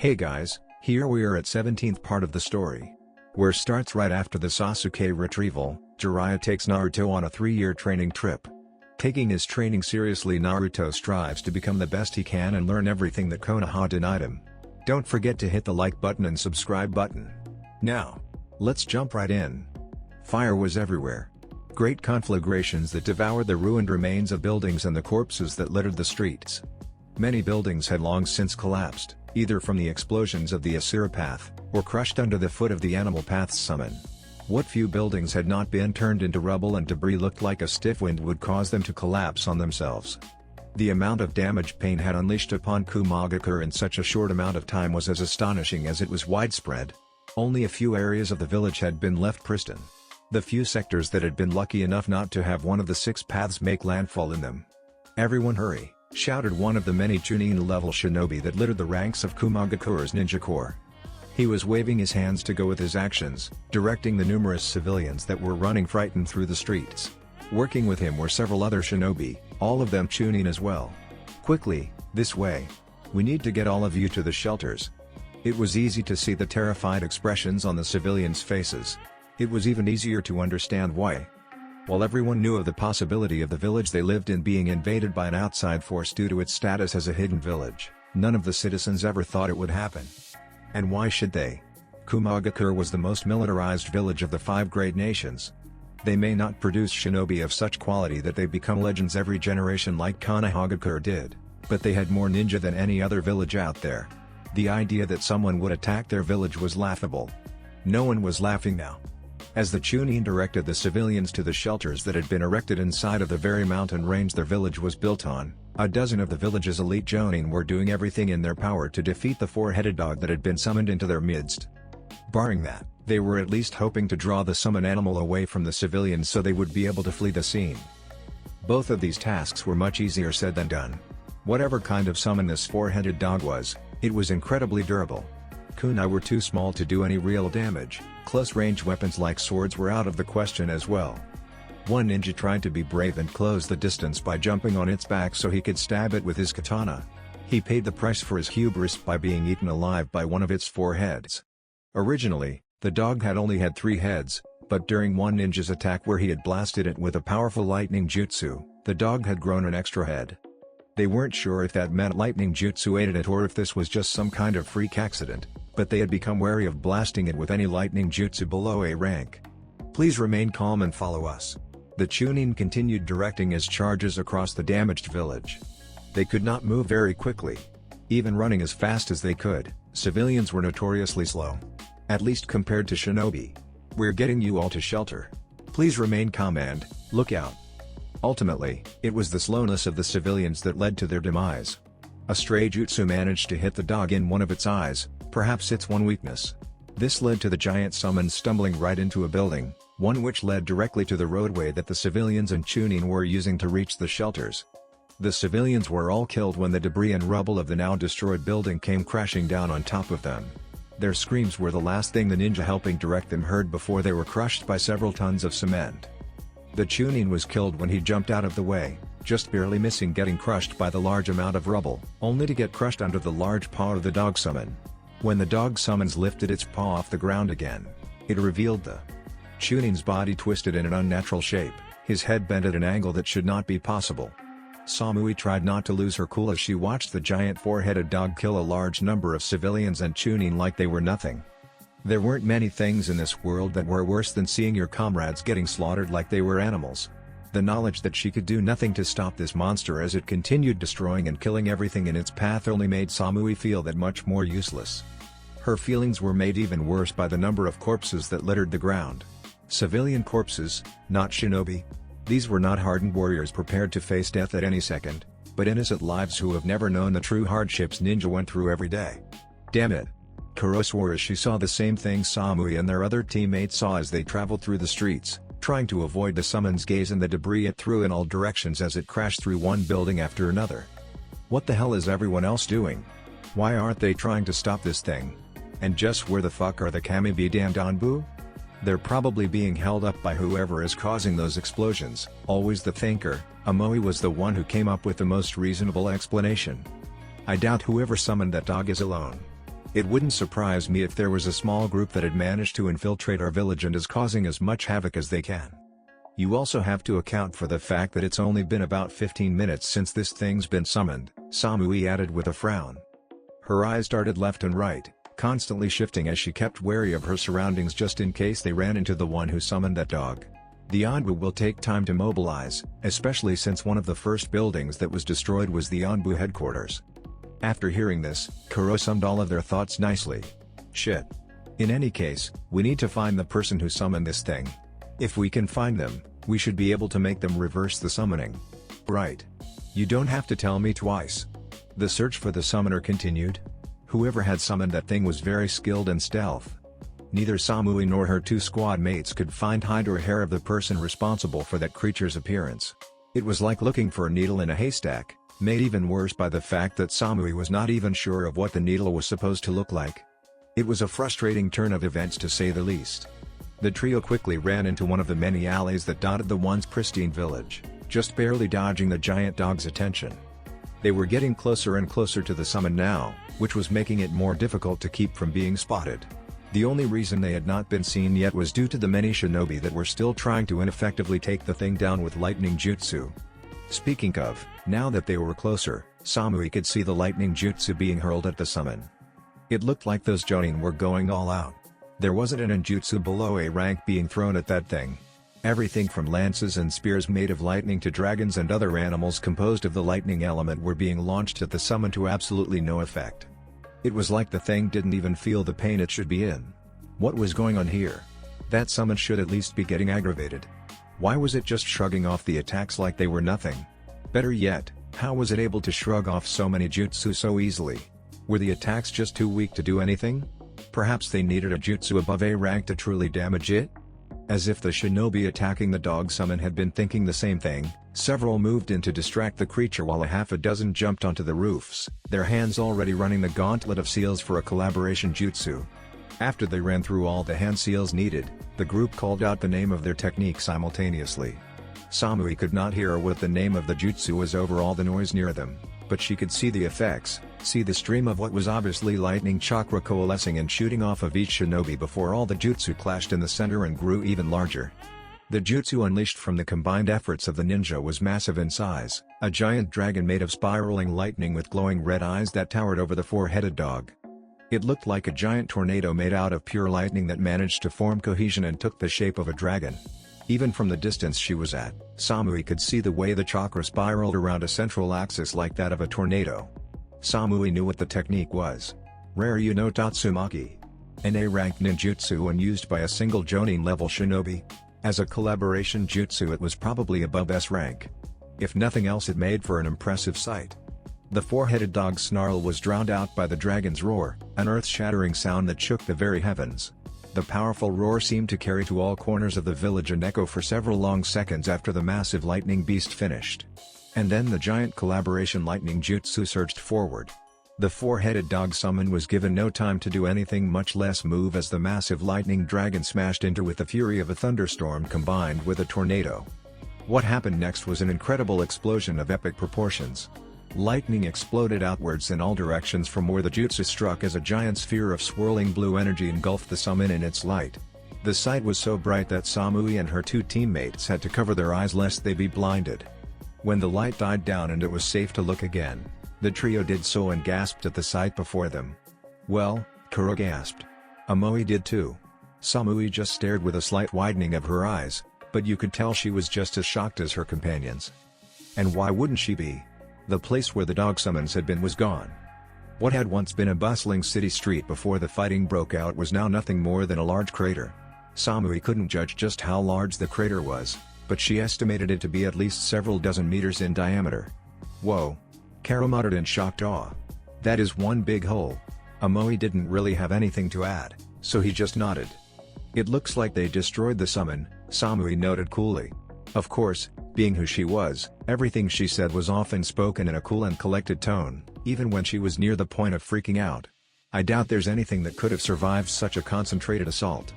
Hey guys, here we are at 17th part of the story. Where starts right after the Sasuke retrieval, Jiraiya takes Naruto on a 3-year training trip. Taking his training seriously, Naruto strives to become the best he can and learn everything that Konoha denied him. Don't forget to hit the like button and subscribe button. Now, let's jump right in. Fire was everywhere. Great conflagrations that devoured the ruined remains of buildings and the corpses that littered the streets. Many buildings had long since collapsed, either from the explosions of the Asura path, or crushed under the foot of the animal path's summon. What few buildings had not been turned into rubble and debris looked like a stiff wind would cause them to collapse on themselves. The amount of damage pain had unleashed upon Kumogakure in such a short amount of time was as astonishing as it was widespread. Only a few areas of the village had been left pristine. The few sectors that had been lucky enough not to have one of the 6 paths make landfall in them. "Everyone hurry!" shouted one of the many Chunin-level shinobi that littered the ranks of Kumogakure's ninja corps. He was waving his hands to go with his actions, directing the numerous civilians that were running frightened through the streets. Working with him were several other shinobi, all of them Chunin as well. "Quickly, this way. We need to get all of you to the shelters." It was easy to see the terrified expressions on the civilians' faces. It was even easier to understand why. While everyone knew of the possibility of the village they lived in being invaded by an outside force due to its status as a hidden village, none of the citizens ever thought it would happen. And why should they? Kumogakure was the most militarized village of the 5 great nations. They may not produce shinobi of such quality that they become legends every generation like Konohagakure did, but they had more ninja than any other village out there. The idea that someone would attack their village was laughable. No one was laughing now. As the Chunin directed the civilians to the shelters that had been erected inside of the very mountain range their village was built on, a dozen of the village's elite Jonin were doing everything in their power to defeat the 4-headed dog that had been summoned into their midst. Barring that, they were at least hoping to draw the summoned animal away from the civilians so they would be able to flee the scene. Both of these tasks were much easier said than done. Whatever kind of summon this 4-headed dog was, it was incredibly durable. Kunai were too small to do any real damage. Close-range weapons like swords were out of the question as well. One ninja tried to be brave and close the distance by jumping on its back so he could stab it with his katana. He paid the price for his hubris by being eaten alive by one of its 4 heads. Originally, the dog had only had 3 heads, but during one ninja's attack where he had blasted it with a powerful lightning jutsu, the dog had grown an extra head. They weren't sure if that meant lightning jutsu aided it or if this was just some kind of freak accident, but they had become wary of blasting it with any lightning jutsu below A rank. "Please remain calm and follow us." The Chunin continued directing his charges across the damaged village. They could not move very quickly. Even running as fast as they could, civilians were notoriously slow. At least compared to shinobi. "We're getting you all to shelter. Please remain calm and look out." Ultimately, it was the slowness of the civilians that led to their demise. A stray jutsu managed to hit the dog in one of its eyes, perhaps its one weakness. This led to the giant summon stumbling right into a building, one which led directly to the roadway that the civilians and Chunin were using to reach the shelters. The civilians were all killed when the debris and rubble of the now destroyed building came crashing down on top of them. Their screams were the last thing the ninja helping direct them heard before they were crushed by several tons of cement. The Chunin was killed when he jumped out of the way, just barely missing getting crushed by the large amount of rubble, only to get crushed under the large paw of the dog summon. When the dog summons lifted its paw off the ground again, it revealed the Chunin's body twisted in an unnatural shape, his head bent at an angle that should not be possible. Samui tried not to lose her cool as she watched the giant 4-headed dog kill a large number of civilians and Chunin like they were nothing. There weren't many things in this world that were worse than seeing your comrades getting slaughtered like they were animals. The knowledge that she could do nothing to stop this monster as it continued destroying and killing everything in its path only made Samui feel that much more useless. Her feelings were made even worse by the number of corpses that littered the ground. Civilian corpses, not shinobi. These were not hardened warriors prepared to face death at any second, but innocent lives who have never known the true hardships ninja went through every day. Damn it! Kuro swore as she saw the same thing Samui and their other teammates saw as they traveled through the streets, trying to avoid the summon's gaze and the debris it threw in all directions as it crashed through one building after another. What the hell is everyone else doing? Why aren't they trying to stop this thing? And just where the fuck are the kami damn danbu? They're probably being held up by whoever is causing those explosions. Always the thinker, Amoy was the one who came up with the most reasonable explanation. I doubt whoever summoned that dog is alone. It wouldn't surprise me if there was a small group that had managed to infiltrate our village and is causing as much havoc as they can. You also have to account for the fact that it's only been about 15 minutes since this thing's been summoned, Samui added with a frown. Her eyes darted left and right, constantly shifting as she kept wary of her surroundings just in case they ran into the one who summoned that dog. The Anbu will take time to mobilize, especially since one of the first buildings that was destroyed was the Anbu headquarters. After hearing this, Kuro summed all of their thoughts nicely. Shit. In any case, we need to find the person who summoned this thing. If we can find them, we should be able to make them reverse the summoning. Right. You don't have to tell me twice. The search for the summoner continued. Whoever had summoned that thing was very skilled in stealth. Neither Samui nor her two squad mates could find hide or hair of the person responsible for that creature's appearance. It was like looking for a needle in a haystack, made even worse by the fact that Samui was not even sure of what the needle was supposed to look like. It was a frustrating turn of events to say the least. The trio quickly ran into one of the many alleys that dotted the once pristine village, just barely dodging the giant dog's attention. They were getting closer and closer to the summon now, which was making it more difficult to keep from being spotted. The only reason they had not been seen yet was due to the many shinobi that were still trying to ineffectively take the thing down with lightning jutsu. Speaking of, now that they were closer, Samui could see the lightning jutsu being hurled at the summon. It looked like those jonin were going all out. There wasn't an ninjutsu below A rank being thrown at that thing. Everything from lances and spears made of lightning to dragons and other animals composed of the lightning element were being launched at the summon to absolutely no effect. It was like the thing didn't even feel the pain it should be in. What was going on here? That summon should at least be getting aggravated. Why was it just shrugging off the attacks like they were nothing? Better yet, how was it able to shrug off so many jutsu so easily? Were the attacks just too weak to do anything? Perhaps they needed a jutsu above A rank to truly damage it? As if the shinobi attacking the dog summon had been thinking the same thing, several moved in to distract the creature while a half a dozen jumped onto the roofs, their hands already running the gauntlet of seals for a collaboration jutsu. After they ran through all the hand seals needed, the group called out the name of their technique simultaneously. Samui could not hear what the name of the jutsu was over all the noise near them, but she could see the effects, see the stream of what was obviously lightning chakra coalescing and shooting off of each shinobi before all the jutsu clashed in the center and grew even larger. The jutsu unleashed from the combined efforts of the ninja was massive in size, a giant dragon made of spiraling lightning with glowing red eyes that towered over the four-headed dog. It looked like a giant tornado made out of pure lightning that managed to form cohesion and took the shape of a dragon. Even from the distance she was at, Samui could see the way the chakra spiraled around a central axis like that of a tornado. Samui knew what the technique was. Rare Tatsumaki. An A-rank ninjutsu and used by a single Jonin-level shinobi. As a collaboration jutsu it was probably above S rank. If nothing else it made for an impressive sight. The four-headed dog's snarl was drowned out by the dragon's roar, an earth-shattering sound that shook the very heavens. The powerful roar seemed to carry to all corners of the village and echo for several long seconds after the massive lightning beast finished. And then the giant collaboration lightning jutsu surged forward. The four-headed dog summon was given no time to do anything, much less move, as the massive lightning dragon smashed into with the fury of a thunderstorm combined with a tornado. What happened next was an incredible explosion of epic proportions. Lightning exploded outwards in all directions from where the jutsu struck as a giant sphere of swirling blue energy engulfed the summon in its light. The sight was so bright that Samui and her two teammates had to cover their eyes lest they be blinded. When the light died down and it was safe to look again, the trio did so and gasped at the sight before them. Well, Kuro gasped. Amoe did too. Samui just stared with a slight widening of her eyes, but you could tell she was just as shocked as her companions. And why wouldn't she be? The place where the dog summons had been was gone. What had once been a bustling city street before the fighting broke out was now nothing more than a large crater. Samui couldn't judge just how large the crater was, but she estimated it to be at least several dozen meters in diameter. Whoa! Karo muttered in shocked awe. That is one big hole. Amoe didn't really have anything to add, so he just nodded. It looks like they destroyed the summon, Samui noted coolly. Of course, being who she was, everything she said was often spoken in a cool and collected tone, even when she was near the point of freaking out. I doubt there's anything that could have survived such a concentrated assault.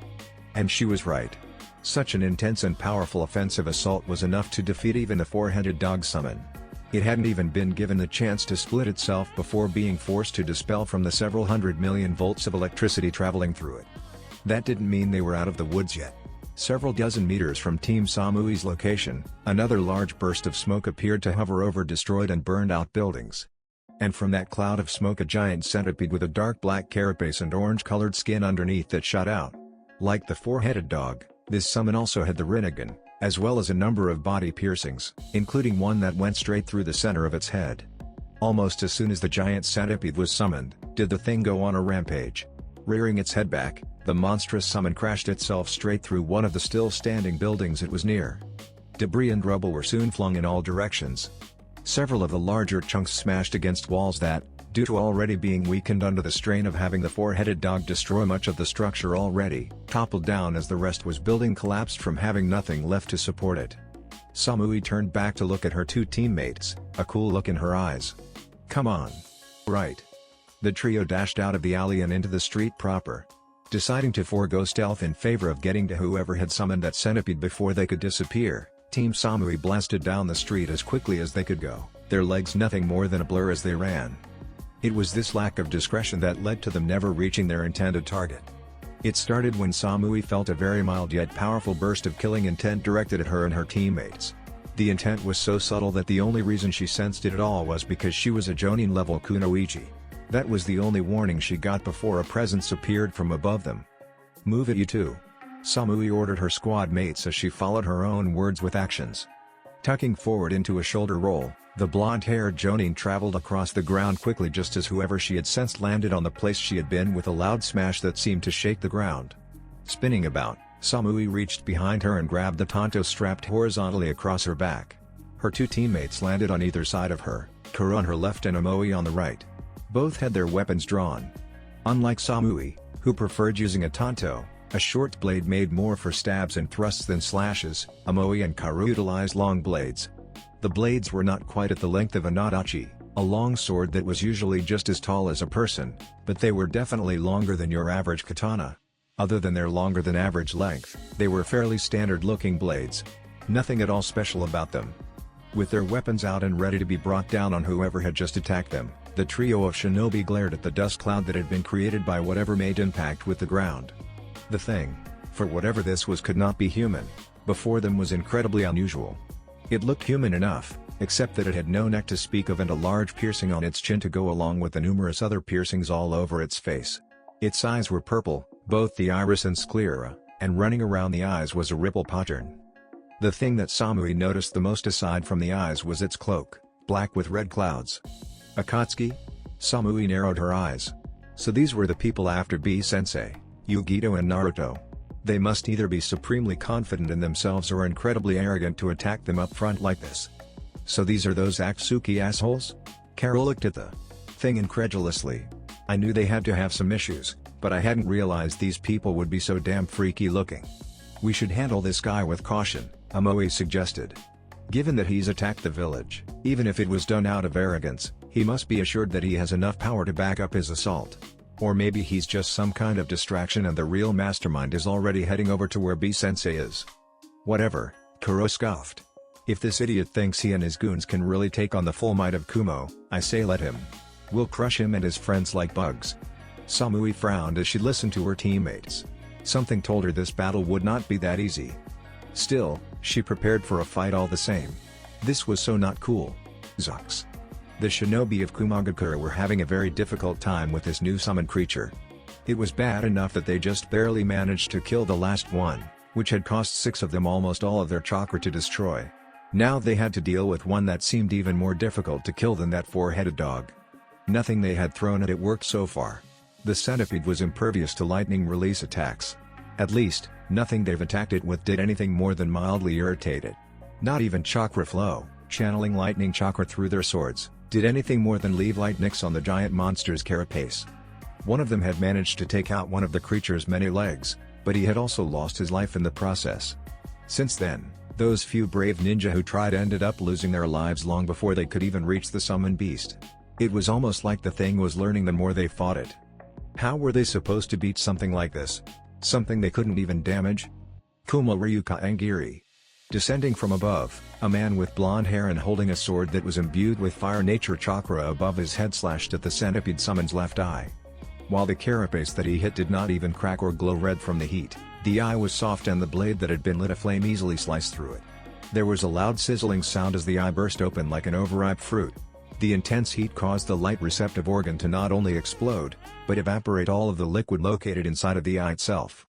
And she was right. Such an intense and powerful offensive assault was enough to defeat even the four-headed dog summon. It hadn't even been given the chance to split itself before being forced to dispel from the several hundred million volts of electricity traveling through it. That didn't mean they were out of the woods yet. Several dozen meters from Team Samui's location, another large burst of smoke appeared to hover over destroyed and burned out buildings. And from that cloud of smoke a giant centipede with a dark black carapace and orange-colored skin underneath that shot out. Like the four-headed dog, this summon also had the Rinnegan, as well as a number of body piercings, including one that went straight through the center of its head. Almost as soon as the giant centipede was summoned, did the thing go on a rampage. Rearing its head back, the monstrous summon crashed itself straight through one of the still-standing buildings it was near. Debris and rubble were soon flung in all directions. Several of the larger chunks smashed against walls that, due to already being weakened under the strain of having the four-headed dog destroy much of the structure already, toppled down as the rest was building collapsed from having nothing left to support it. Samui turned back to look at her two teammates, a cool look in her eyes. "Come on. Right." The trio dashed out of the alley and into the street proper. Deciding to forego stealth in favor of getting to whoever had summoned that centipede before they could disappear, Team Samui blasted down the street as quickly as they could go, their legs nothing more than a blur as they ran. It was this lack of discretion that led to them never reaching their intended target. It started when Samui felt a very mild yet powerful burst of killing intent directed at her and her teammates. The intent was so subtle that the only reason she sensed it at all was because she was a Jonin-level kunoichi. That was the only warning she got before a presence appeared from above them. "Move it, you two," Samui ordered her squad mates as she followed her own words with actions. Tucking forward into a shoulder roll, the blonde-haired Jonin traveled across the ground quickly just as whoever she had sensed landed on the place she had been with a loud smash that seemed to shake the ground. Spinning about, Samui reached behind her and grabbed the tanto strapped horizontally across her back. Her two teammates landed on either side of her, Kuro on her left and Omoi on the right. Both had their weapons drawn. Unlike Samui, who preferred using a tanto, a short blade made more for stabs and thrusts than slashes, Omoi and Kuro utilized long blades. The blades were not quite at the length of a nadachi, a long sword that was usually just as tall as a person, but they were definitely longer than your average katana. Other than their longer than average length, they were fairly standard looking blades. Nothing at all special about them. With their weapons out and ready to be brought down on whoever had just attacked them, the trio of shinobi glared at the dust cloud that had been created by whatever made impact with the ground. The thing, for whatever this was, could not be human. Before them was incredibly unusual. It looked human enough, except that it had no neck to speak of and a large piercing on its chin to go along with the numerous other piercings all over its face. Its eyes were purple, both the iris and sclera, and running around the eyes was a ripple pattern. The thing that Samui noticed the most aside from the eyes was its cloak, black with red clouds. Akatsuki? Samui narrowed her eyes. So these were the people after B-sensei, Yugito and Naruto. They must either be supremely confident in themselves or incredibly arrogant to attack them up front like this. So these are those Akatsuki assholes? Carol looked at the thing incredulously. I knew they had to have some issues, but I hadn't realized these people would be so damn freaky looking. We should handle this guy with caution, Omoi suggested. Given that he's attacked the village, even if it was done out of arrogance, he must be assured that he has enough power to back up his assault. Or maybe he's just some kind of distraction and the real mastermind is already heading over to where B-sensei is. Whatever, Kuro scoffed. If this idiot thinks he and his goons can really take on the full might of Kumo, I say let him. We'll crush him and his friends like bugs. Samui frowned as she listened to her teammates. Something told her this battle would not be that easy. Still, she prepared for a fight all the same. This was so not cool. Zux. The shinobi of Kumogakure were having a very difficult time with this new summoned creature. It was bad enough that they just barely managed to kill the last one, which had cost 6 of them almost all of their chakra to destroy. Now they had to deal with one that seemed even more difficult to kill than that four-headed dog. Nothing they had thrown at it worked so far. The centipede was impervious to lightning release attacks. At least, nothing they've attacked it with did anything more than mildly irritate it. Not even chakra flow, channeling lightning chakra through their swords, did anything more than leave light nicks on the giant monster's carapace. One of them had managed to take out one of the creature's many legs, but he had also lost his life in the process. Since then, those few brave ninja who tried ended up losing their lives long before they could even reach the summoned beast. It was almost like the thing was learning the more they fought it. How were they supposed to beat something like this? Something they couldn't even damage? Kuma Ryuka Angiri. Descending from above, a man with blonde hair and holding a sword that was imbued with fire nature chakra above his head slashed at the centipede summon's left eye. While the carapace that he hit did not even crack or glow red from the heat, the eye was soft and the blade that had been lit aflame easily sliced through it. There was a loud sizzling sound as the eye burst open like an overripe fruit. The intense heat caused the light receptive organ to not only explode, but evaporate all of the liquid located inside of the eye itself.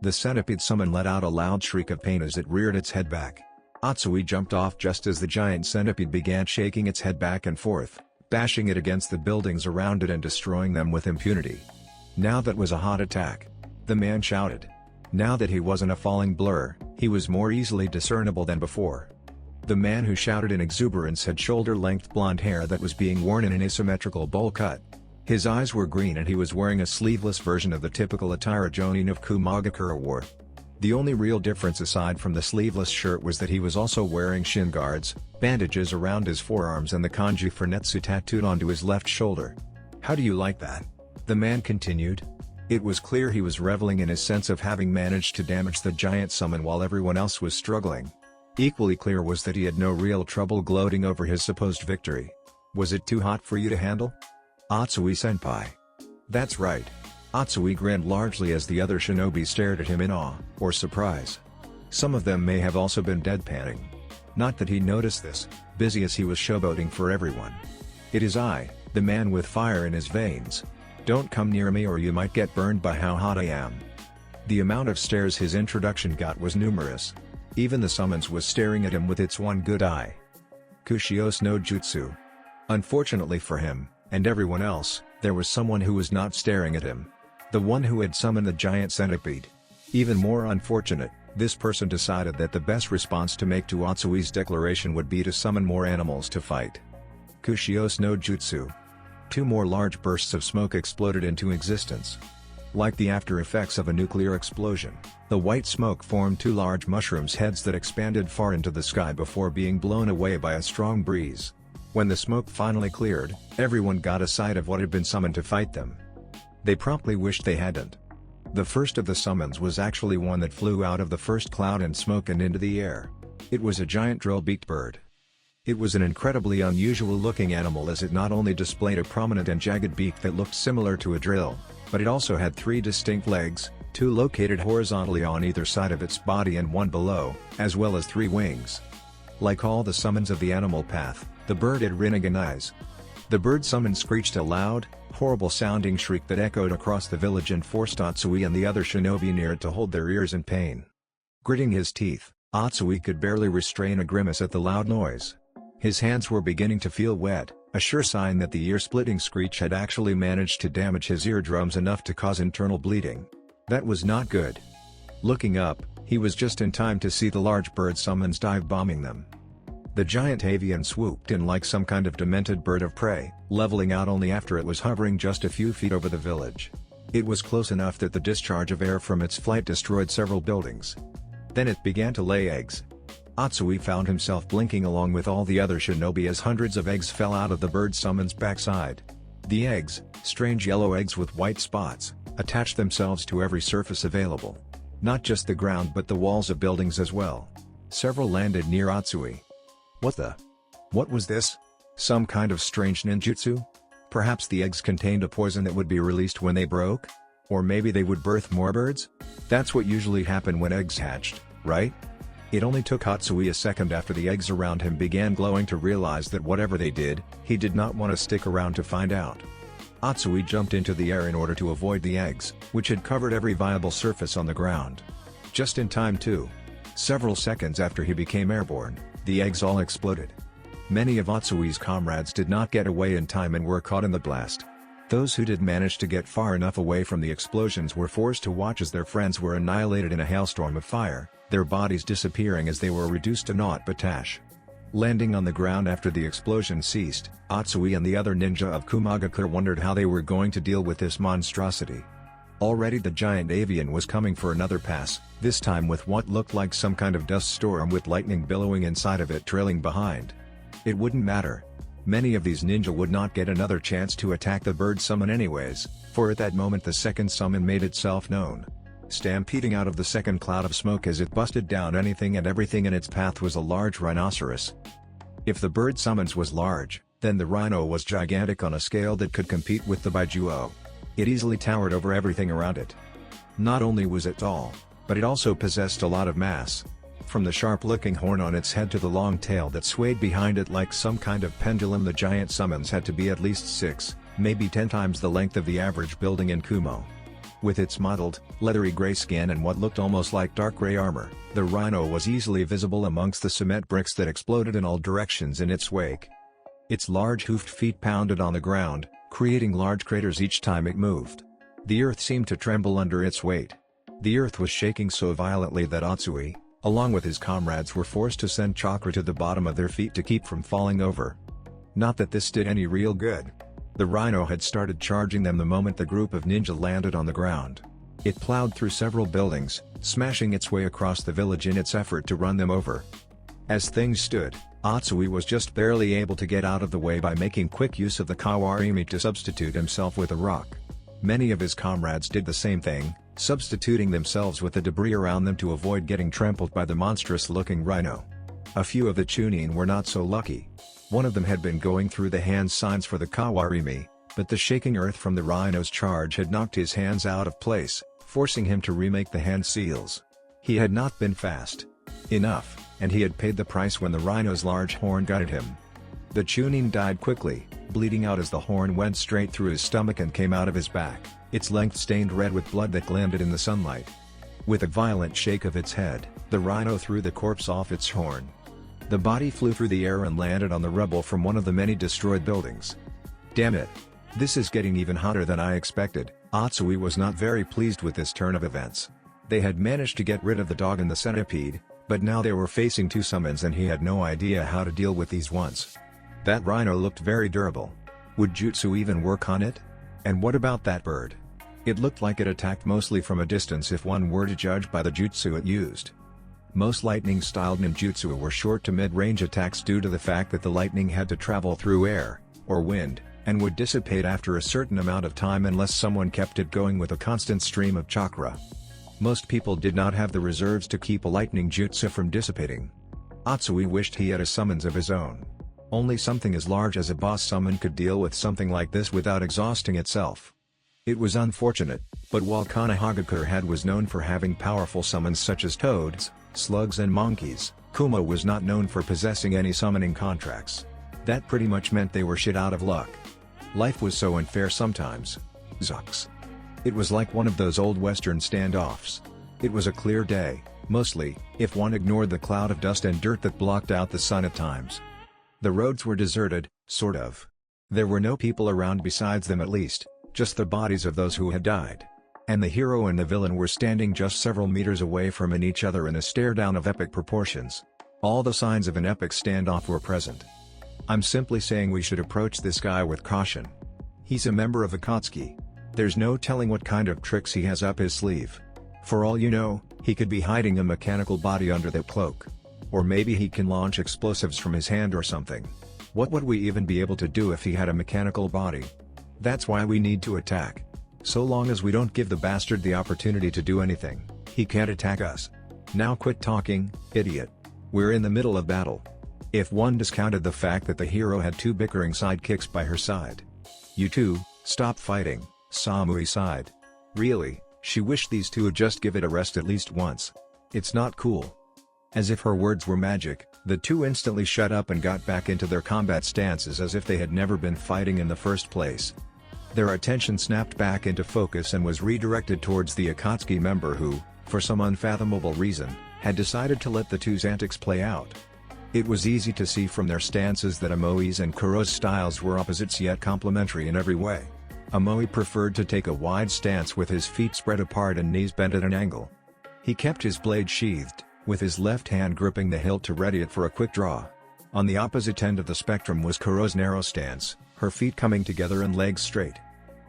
The centipede summon let out a loud shriek of pain as it reared its head back. Atsui jumped off just as the giant centipede began shaking its head back and forth, bashing it against the buildings around it and destroying them with impunity. Now that was a hot attack. The man shouted. Now that he wasn't a falling blur, he was more easily discernible than before. The man who shouted in exuberance had shoulder-length blonde hair that was being worn in an asymmetrical bowl cut. His eyes were green and he was wearing a sleeveless version of the typical attire a jonin of Kumogakure wore. The only real difference aside from the sleeveless shirt was that he was also wearing shin guards, bandages around his forearms and the kanji for Netsu tattooed onto his left shoulder. "How do you like that?" the man continued. It was clear he was reveling in his sense of having managed to damage the giant summon while everyone else was struggling. Equally clear was that he had no real trouble gloating over his supposed victory. "Was it too hot for you to handle, Atsui-senpai?" "That's right." Atsui grinned largely as the other shinobi stared at him in awe, or surprise. Some of them may have also been deadpanning. Not that he noticed this, busy as he was showboating for everyone. "It is I, the man with fire in his veins. Don't come near me or you might get burned by how hot I am." The amount of stares his introduction got was numerous. Even the summons was staring at him with its one good eye. Kushios no Jutsu. Unfortunately for him, and everyone else, there was someone who was not staring at him. The one who had summoned the giant centipede. Even more unfortunate, this person decided that the best response to make to Atsui's declaration would be to summon more animals to fight. Kushios no Jutsu. 2 more large bursts of smoke exploded into existence. Like the after effects of a nuclear explosion, the white smoke formed 2 large mushrooms' heads that expanded far into the sky before being blown away by a strong breeze. When the smoke finally cleared, everyone got a sight of what had been summoned to fight them. They promptly wished they hadn't. The first of the summons was actually one that flew out of the first cloud and smoke and into the air. It was a giant drill-beaked bird. It was an incredibly unusual-looking animal as it not only displayed a prominent and jagged beak that looked similar to a drill, but it also had 3 distinct legs, 2 located horizontally on either side of its body and 1 below, as well as 3 wings. Like all the summons of the animal path, the bird had Rinnegan eyes. The bird summon screeched a loud, horrible-sounding shriek that echoed across the village and forced Atsui and the other shinobi near it to hold their ears in pain. Gritting his teeth, Atsui could barely restrain a grimace at the loud noise. His hands were beginning to feel wet, a sure sign that the ear-splitting screech had actually managed to damage his eardrums enough to cause internal bleeding. That was not good. Looking up, he was just in time to see the large bird summons dive-bombing them. The giant avian swooped in like some kind of demented bird of prey, leveling out only after it was hovering just a few feet over the village. It was close enough that the discharge of air from its flight destroyed several buildings. Then it began to lay eggs. Atsui found himself blinking along with all the other shinobi as hundreds of eggs fell out of the bird summon's backside. The eggs, strange yellow eggs with white spots, attached themselves to every surface available. Not just the ground but the walls of buildings as well. Several landed near Atsui. What was this? Some kind of strange ninjutsu? Perhaps the eggs contained a poison that would be released when they broke? Or maybe they would birth more birds? That's what usually happened when eggs hatched, right? It only took Atsui a second after the eggs around him began glowing to realize that whatever they did, he did not want to stick around to find out. Atsui jumped into the air in order to avoid the eggs, which had covered every viable surface on the ground. Just in time too. Several seconds after he became airborne, the eggs all exploded. Many of Atsui's comrades did not get away in time and were caught in the blast. Those who did manage to get far enough away from the explosions were forced to watch as their friends were annihilated in a hailstorm of fire, their bodies disappearing as they were reduced to naught but ash. Landing on the ground after the explosion ceased, Atsui and the other ninja of Kumogakure wondered how they were going to deal with this monstrosity. Already the giant avian was coming for another pass, this time with what looked like some kind of dust storm with lightning billowing inside of it trailing behind. It wouldn't matter. Many of these ninja would not get another chance to attack the bird summon anyways, for at that moment the second summon made itself known. stampeding out of the second cloud of smoke as it busted down anything and everything in its path was a large rhinoceros. If the bird summons was large, then the rhino was gigantic on a scale that could compete with the Baijuo. It easily towered over everything around it. Not only was it tall, but it also possessed a lot of mass. From the sharp-looking horn on its head to the long tail that swayed behind it like some kind of pendulum, the giant summons had to be at least 6, maybe 10 times the length of the average building in Kumo. With its mottled, leathery gray skin and what looked almost like dark gray armor, the rhino was easily visible amongst the cement bricks that exploded in all directions in its wake. Its large hoofed feet pounded on the ground, creating large craters each time it moved. The earth seemed to tremble under its weight. The earth was shaking so violently that Atsui, along with his comrades, were forced to send chakra to the bottom of their feet to keep from falling over. Not that this did any real good. The rhino had started charging them the moment the group of ninja landed on the ground. It plowed through several buildings, smashing its way across the village in its effort to run them over. As things stood, Atsui was just barely able to get out of the way by making quick use of the kawarimi to substitute himself with a rock. Many of his comrades did the same thing, substituting themselves with the debris around them to avoid getting trampled by the monstrous-looking rhino. A few of the chunin were not so lucky. One of them had been going through the hand signs for the kawarimi, but the shaking earth from the rhino's charge had knocked his hands out of place, forcing him to remake the hand seals. He had not been fast enough, and he had paid the price when the rhino's large horn gutted him. The chunin died quickly, bleeding out as the horn went straight through his stomach and came out of his back, its length stained red with blood that glinted in the sunlight. With a violent shake of its head, the rhino threw the corpse off its horn. The body flew through the air and landed on the rubble from one of the many destroyed buildings. Damn it! This is getting even hotter than I expected. Atsui was not very pleased with this turn of events. They had managed to get rid of the dog and the centipede, but now they were facing 2 summons and he had no idea how to deal with these ones. That rhino looked very durable. Would jutsu even work on it? And what about that bird? It looked like it attacked mostly from a distance if one were to judge by the jutsu it used. Most lightning-styled ninjutsu were short to mid-range attacks due to the fact that the lightning had to travel through air, or wind, and would dissipate after a certain amount of time unless someone kept it going with a constant stream of chakra. Most people did not have the reserves to keep a lightning jutsu from dissipating. Atsui wished he had a summons of his own. Only something as large as a boss summon could deal with something like this without exhausting itself. It was unfortunate, but while Kumogakure was known for having powerful summons such as toads, slugs and monkeys, Kumo was not known for possessing any summoning contracts. That pretty much meant they were shit out of luck. Life was so unfair sometimes. Zucks. It was like one of those old western standoffs. It was a clear day, mostly, if one ignored the cloud of dust and dirt that blocked out the sun at times. The roads were deserted, sort of. There were no people around besides them, at least, just the bodies of those who had died. And the hero and the villain were standing just several meters away from each other in a stare-down of epic proportions. All the signs of an epic standoff were present. I'm simply saying we should approach this guy with caution. He's a member of Akatsuki. There's no telling what kind of tricks he has up his sleeve. For all you know, he could be hiding a mechanical body under that cloak. Or maybe he can launch explosives from his hand or something. What would we even be able to do if he had a mechanical body? That's why we need to attack. So long as we don't give the bastard the opportunity to do anything, he can't attack us. Now quit talking, idiot. We're in the middle of battle. If one discounted the fact that the hero had 2 bickering sidekicks by her side. You two, stop fighting, Samui sighed. Really, she wished these 2 would just give it a rest at least once. It's not cool. As if her words were magic, the 2 instantly shut up and got back into their combat stances as if they had never been fighting in the first place. Their attention snapped back into focus and was redirected towards the Akatsuki member who, for some unfathomable reason, had decided to let the 2's antics play out. It was easy to see from their stances that Amoi's and Kuro's styles were opposites yet complementary in every way. Amoi preferred to take a wide stance with his feet spread apart and knees bent at an angle. He kept his blade sheathed, with his left hand gripping the hilt to ready it for a quick draw. On the opposite end of the spectrum was Kuro's narrow stance, her feet coming together and legs straight.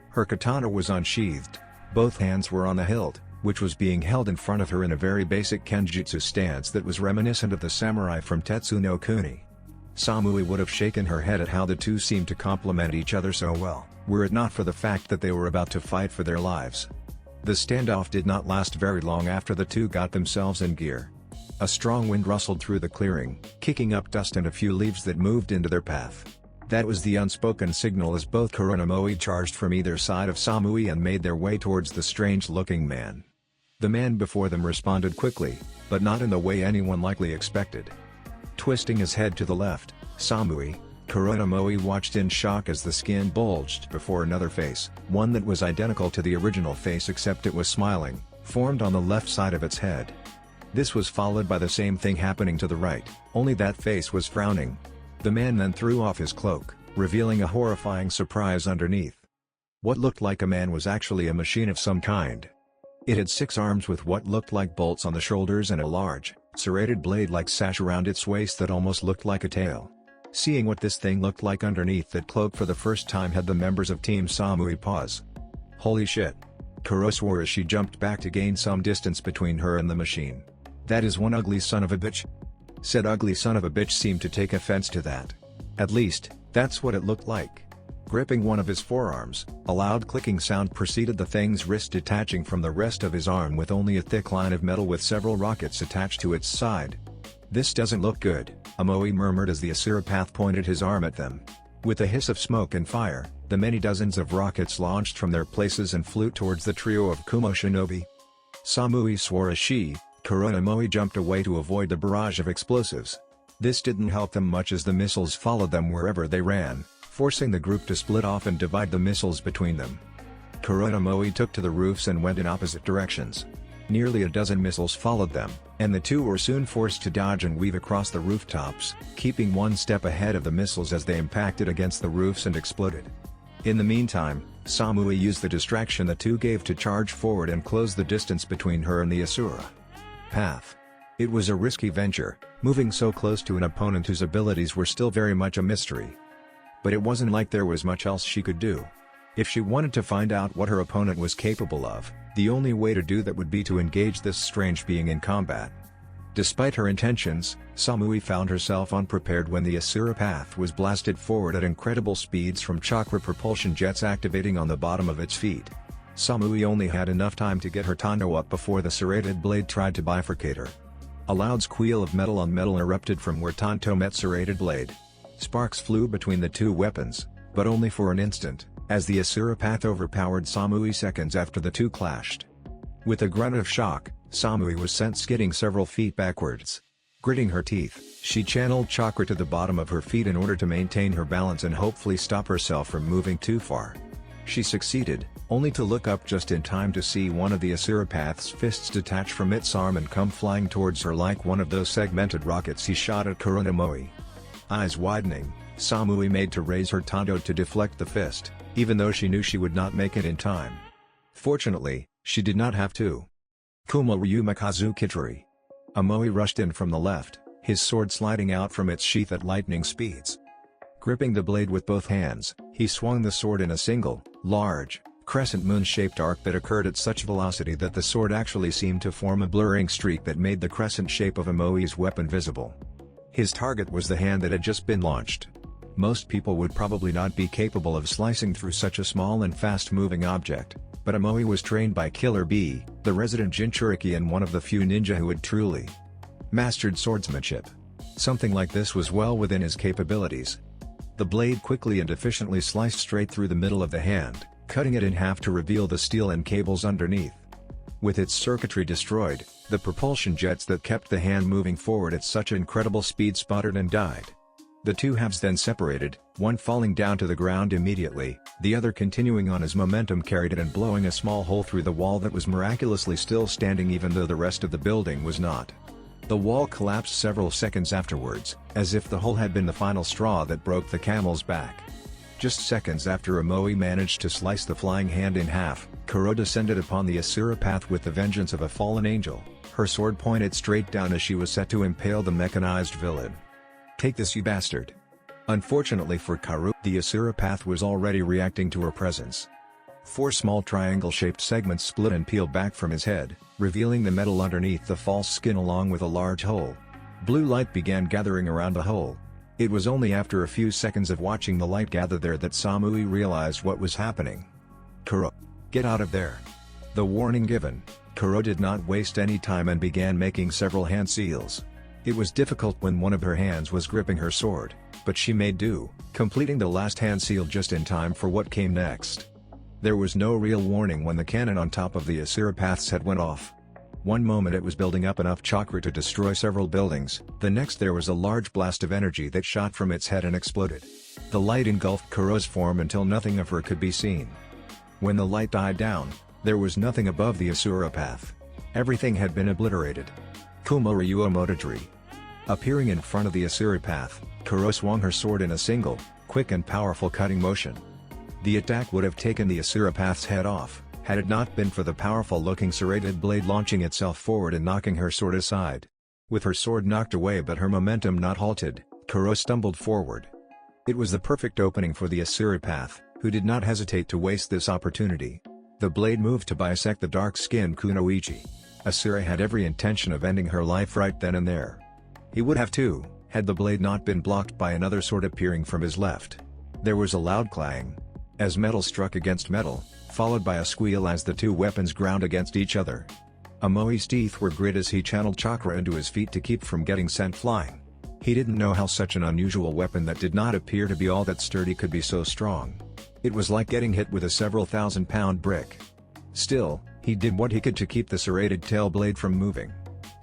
Her katana was unsheathed, both hands were on the hilt, which was being held in front of her in a very basic kenjutsu stance that was reminiscent of the samurai from Tetsu no Kuni. Samui would have shaken her head at how the 2 seemed to complement each other so well, were it not for the fact that they were about to fight for their lives. The standoff did not last very long after the two got themselves in gear. A strong wind rustled through the clearing, kicking up dust and a few leaves that moved into their path. That was the unspoken signal as both Kuronomoi charged from either side of Samui and made their way towards the strange-looking man. The man before them responded quickly, but not in the way anyone likely expected. Twisting his head to the left, Samui, Kuronomoi watched in shock as the skin bulged before another face, one that was identical to the original face except it was smiling, formed on the left side of its head. This was followed by the same thing happening to the right, only that face was frowning. The man then threw off his cloak, revealing a horrifying surprise underneath. What looked like a man was actually a machine of some kind. It had 6 arms with what looked like bolts on the shoulders and a large, serrated blade-like sash around its waist that almost looked like a tail. Seeing what this thing looked like underneath that cloak for the first time had the members of Team Samui pause. Holy shit! Kuro swore as she jumped back to gain some distance between her and the machine. That is one ugly son of a bitch? Said ugly son of a bitch seemed to take offense to that. At least, that's what it looked like. Gripping one of his forearms, a loud clicking sound preceded the thing's wrist detaching from the rest of his arm with only a thick line of metal with several rockets attached to its side. This doesn't look good, Amoi murmured as the Asura path pointed his arm at them. With a hiss of smoke and fire, the many dozens of rockets launched from their places and flew towards the trio of Kumo Shinobi. Samui swore as she, Kuronomoi jumped away to avoid the barrage of explosives. This didn't help them much as the missiles followed them wherever they ran, forcing the group to split off and divide the missiles between them. Kuronomoi took to the roofs and went in opposite directions. Nearly a dozen missiles followed them, and the two were soon forced to dodge and weave across the rooftops, keeping one step ahead of the missiles as they impacted against the roofs and exploded. In the meantime, Samui used the distraction the two gave to charge forward and close the distance between her and the Asura path. It was a risky venture, moving so close to an opponent whose abilities were still very much a mystery. But it wasn't like there was much else she could do. If she wanted to find out what her opponent was capable of, the only way to do that would be to engage this strange being in combat. Despite her intentions, Samui found herself unprepared when the Asura path was blasted forward at incredible speeds from chakra propulsion jets activating on the bottom of its feet. Samui only had enough time to get her tando up before the serrated blade tried to bifurcate her. A loud squeal of metal on metal erupted from where Tanto met serrated blade. Sparks flew between the two weapons, but only for an instant, as the Asura path overpowered Samui seconds after the two clashed. With a grunt of shock, Samui was sent skidding several feet backwards. Gritting her teeth, she channeled chakra to the bottom of her feet in order to maintain her balance and hopefully stop herself from moving too far. She succeeded, only to look up just in time to see one of the Asura path's fists detach from its arm and come flying towards her like one of those segmented rockets he shot at Kuronomoi. Eyes widening, Samui made to raise her tando to deflect the fist, even though she knew she would not make it in time. Fortunately, she did not have to. Kumo Ryumakazu Kichiri. Amoi rushed in from the left, his sword sliding out from its sheath at lightning speeds. Gripping the blade with both hands, he swung the sword in a single, large, crescent moon-shaped arc that occurred at such velocity that the sword actually seemed to form a blurring streak that made the crescent shape of Amoi's weapon visible. His target was the hand that had just been launched. Most people would probably not be capable of slicing through such a small and fast-moving object, but Amoi was trained by Killer Bee, the resident Jinchuriki and one of the few ninja who had truly mastered swordsmanship. Something like this was well within his capabilities. The blade quickly and efficiently sliced straight through the middle of the hand, cutting it in half to reveal the steel and cables underneath. With its circuitry destroyed, the propulsion jets that kept the hand moving forward at such incredible speed sputtered and died. The two halves then separated, one falling down to the ground immediately, the other continuing on as momentum carried it and blowing a small hole through the wall that was miraculously still standing even though the rest of the building was not. The wall collapsed several seconds afterwards, as if the hole had been the final straw that broke the camel's back. Just seconds after Amoi managed to slice the flying hand in half, Kuro descended upon the Asura path with the vengeance of a fallen angel, her sword pointed straight down as she was set to impale the mechanized villain. "Take this, you bastard!" Unfortunately for Karu, the Asura path was already reacting to her presence. 4 small triangle-shaped segments split and peeled back from his head, revealing the metal underneath the false skin along with a large hole. Blue light began gathering around the hole. It was only after a few seconds of watching the light gather there that Samui realized what was happening. "Kuro! Get out of there!" The warning given, Kuro did not waste any time and began making several hand seals. It was difficult when one of her hands was gripping her sword, but she made do, completing the last hand seal just in time for what came next. There was no real warning when the cannon on top of the Asura path's head went off. One moment it was building up enough chakra to destroy several buildings, the next there was a large blast of energy that shot from its head and exploded. The light engulfed Kuro's form until nothing of her could be seen. When the light died down, there was nothing above the Asura path. Everything had been obliterated. Kumo Ryu Omotadri. Appearing in front of the Asura path, Kuro swung her sword in a single, quick and powerful cutting motion. The attack would have taken the Asura path's head off, had it not been for the powerful-looking serrated blade launching itself forward and knocking her sword aside. With her sword knocked away but her momentum not halted, Kuro stumbled forward. It was the perfect opening for the Asura path, who did not hesitate to waste this opportunity. The blade moved to bisect the dark-skinned Kunoichi. Asura had every intention of ending her life right then and there. He would have too, had the blade not been blocked by another sword appearing from his left. There was a loud clang, as metal struck against metal, followed by a squeal as the two weapons ground against each other. Amoi's teeth were grit as he channeled chakra into his feet to keep from getting sent flying. He didn't know how such an unusual weapon that did not appear to be all that sturdy could be so strong. It was like getting hit with a several thousand-pound brick. Still, he did what he could to keep the serrated tail blade from moving.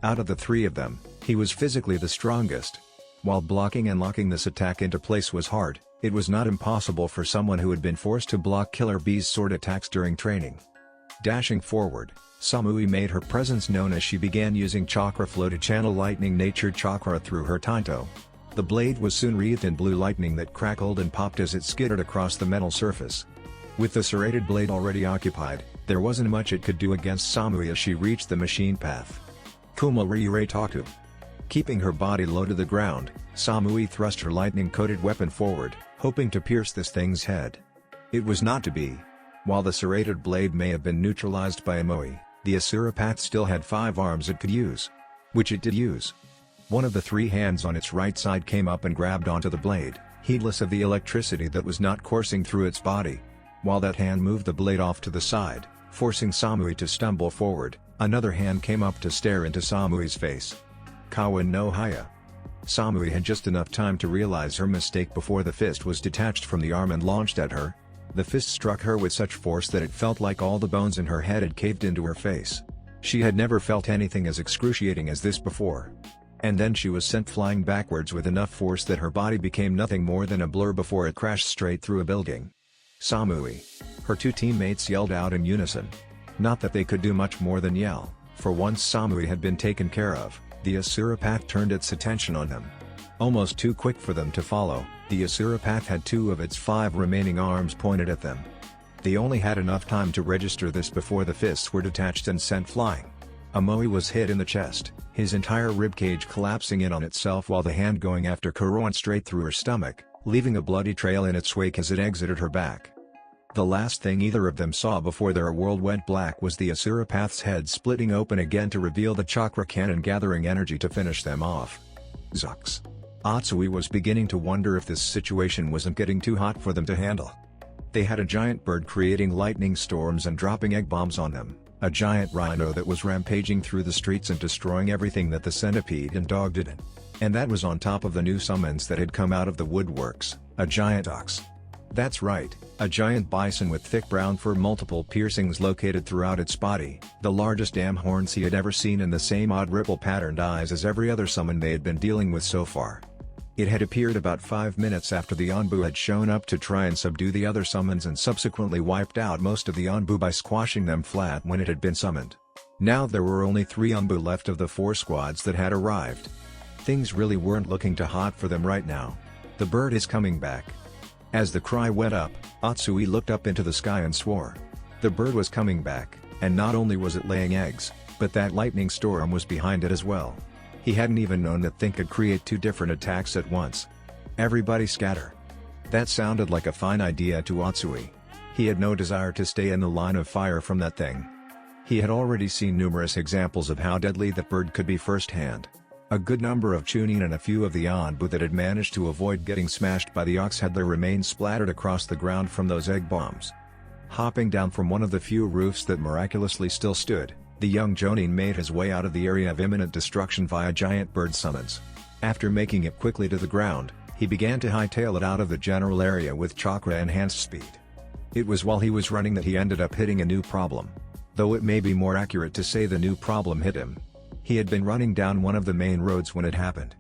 Out of the three of them, he was physically the strongest. While blocking and locking this attack into place was hard, it was not impossible for someone who had been forced to block Killer Bee's sword attacks during training. Dashing forward, Samui made her presence known as she began using chakra flow to channel lightning-natured chakra through her tanto. The blade was soon wreathed in blue lightning that crackled and popped as it skittered across the metal surface. With the serrated blade already occupied, there wasn't much it could do against Samui as she reached the machine path. Kumo Ryurei. Keeping her body low to the ground, Samui thrust her lightning-coated weapon forward, hoping to pierce this thing's head. It was not to be. While the serrated blade may have been neutralized by Amoi, the Asura path still had 5 arms it could use. Which it did use. One of the 3 hands on its right side came up and grabbed onto the blade, heedless of the electricity that was not coursing through its body. While that hand moved the blade off to the side, forcing Samui to stumble forward, another hand came up to stare into Samui's face. Kawan no Haya. Samui had just enough time to realize her mistake before the fist was detached from the arm and launched at her. The fist struck her with such force that it felt like all the bones in her head had caved into her face. She had never felt anything as excruciating as this before. And then she was sent flying backwards with enough force that her body became nothing more than a blur before it crashed straight through a building. Samui. Her 2 teammates yelled out in unison. Not that they could do much more than yell, for once Samui had been taken care of, the Asura path turned its attention on them. Almost too quick for them to follow, the Asura path had 2 of its 5 remaining arms pointed at them. They only had enough time to register this before the fists were detached and sent flying. Amoi was hit in the chest, his entire ribcage collapsing in on itself while the hand going after Kuro went straight through her stomach, leaving a bloody trail in its wake as it exited her back. The last thing either of them saw before their world went black was the Asura path's head splitting open again to reveal the chakra cannon gathering energy to finish them off. Zux. Atsui was beginning to wonder if this situation wasn't getting too hot for them to handle. They had a giant bird creating lightning storms and dropping egg bombs on them, a giant rhino that was rampaging through the streets and destroying everything that the centipede and dog didn't. And that was on top of the new summons that had come out of the woodworks, a giant ox. That's right, a giant bison with thick brown fur, multiple piercings located throughout its body, the largest damn horns he had ever seen, and the same odd ripple-patterned eyes as every other summon they had been dealing with so far. It had appeared about 5 minutes after the Onbu had shown up to try and subdue the other summons and subsequently wiped out most of the Onbu by squashing them flat when it had been summoned. Now there were only 3 Onbu left of the 4 squads that had arrived. Things really weren't looking too hot for them right now. The bird is coming back. As the cry went up, Atsui looked up into the sky and swore. The bird was coming back, and not only was it laying eggs, but that lightning storm was behind it as well. He hadn't even known that thing could create 2 different attacks at once. Everybody scatter. That sounded like a fine idea to Atsui. He had no desire to stay in the line of fire from that thing. He had already seen numerous examples of how deadly that bird could be firsthand. A good number of Chunin and a few of the Onbu that had managed to avoid getting smashed by the ox had their remains splattered across the ground from those egg bombs. Hopping down from one of the few roofs that miraculously still stood, the young Jonin made his way out of the area of imminent destruction via giant bird summons. After making it quickly to the ground, he began to hightail it out of the general area with chakra-enhanced speed. It was while he was running that he ended up hitting a new problem. Though it may be more accurate to say the new problem hit him. He had been running down one of the main roads when it happened.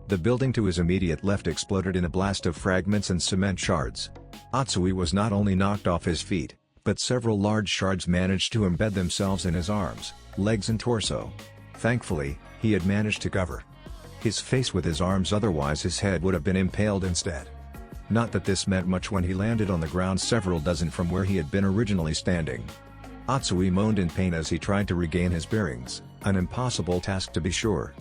The building to his immediate left exploded in a blast of fragments and cement shards. Atsui was not only knocked off his feet, but several large shards managed to embed themselves in his arms, legs and torso. Thankfully, he had managed to cover his face with his arms, otherwise his head would have been impaled instead. Not that this meant much when he landed on the ground several dozen from where he had been originally standing. Atsui moaned in pain as he tried to regain his bearings, an impossible task to be sure.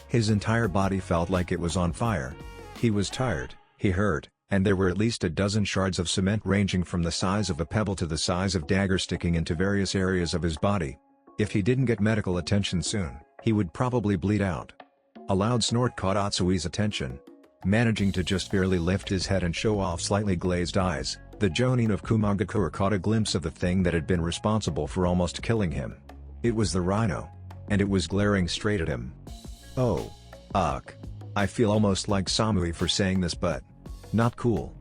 His entire body felt like it was on fire. He was tired, he hurt, and there were at least a dozen shards of cement ranging from the size of a pebble to the size of dagger sticking into various areas of his body. If he didn't get medical attention soon, he would probably bleed out. A loud snort caught Atsui's attention. Managing to just barely lift his head and show off slightly glazed eyes, the Jonin of Kumogakure caught a glimpse of the thing that had been responsible for almost killing him. It was the rhino. And it was glaring straight at him. Oh. Ugh. I feel almost like Samui for saying this, but not cool.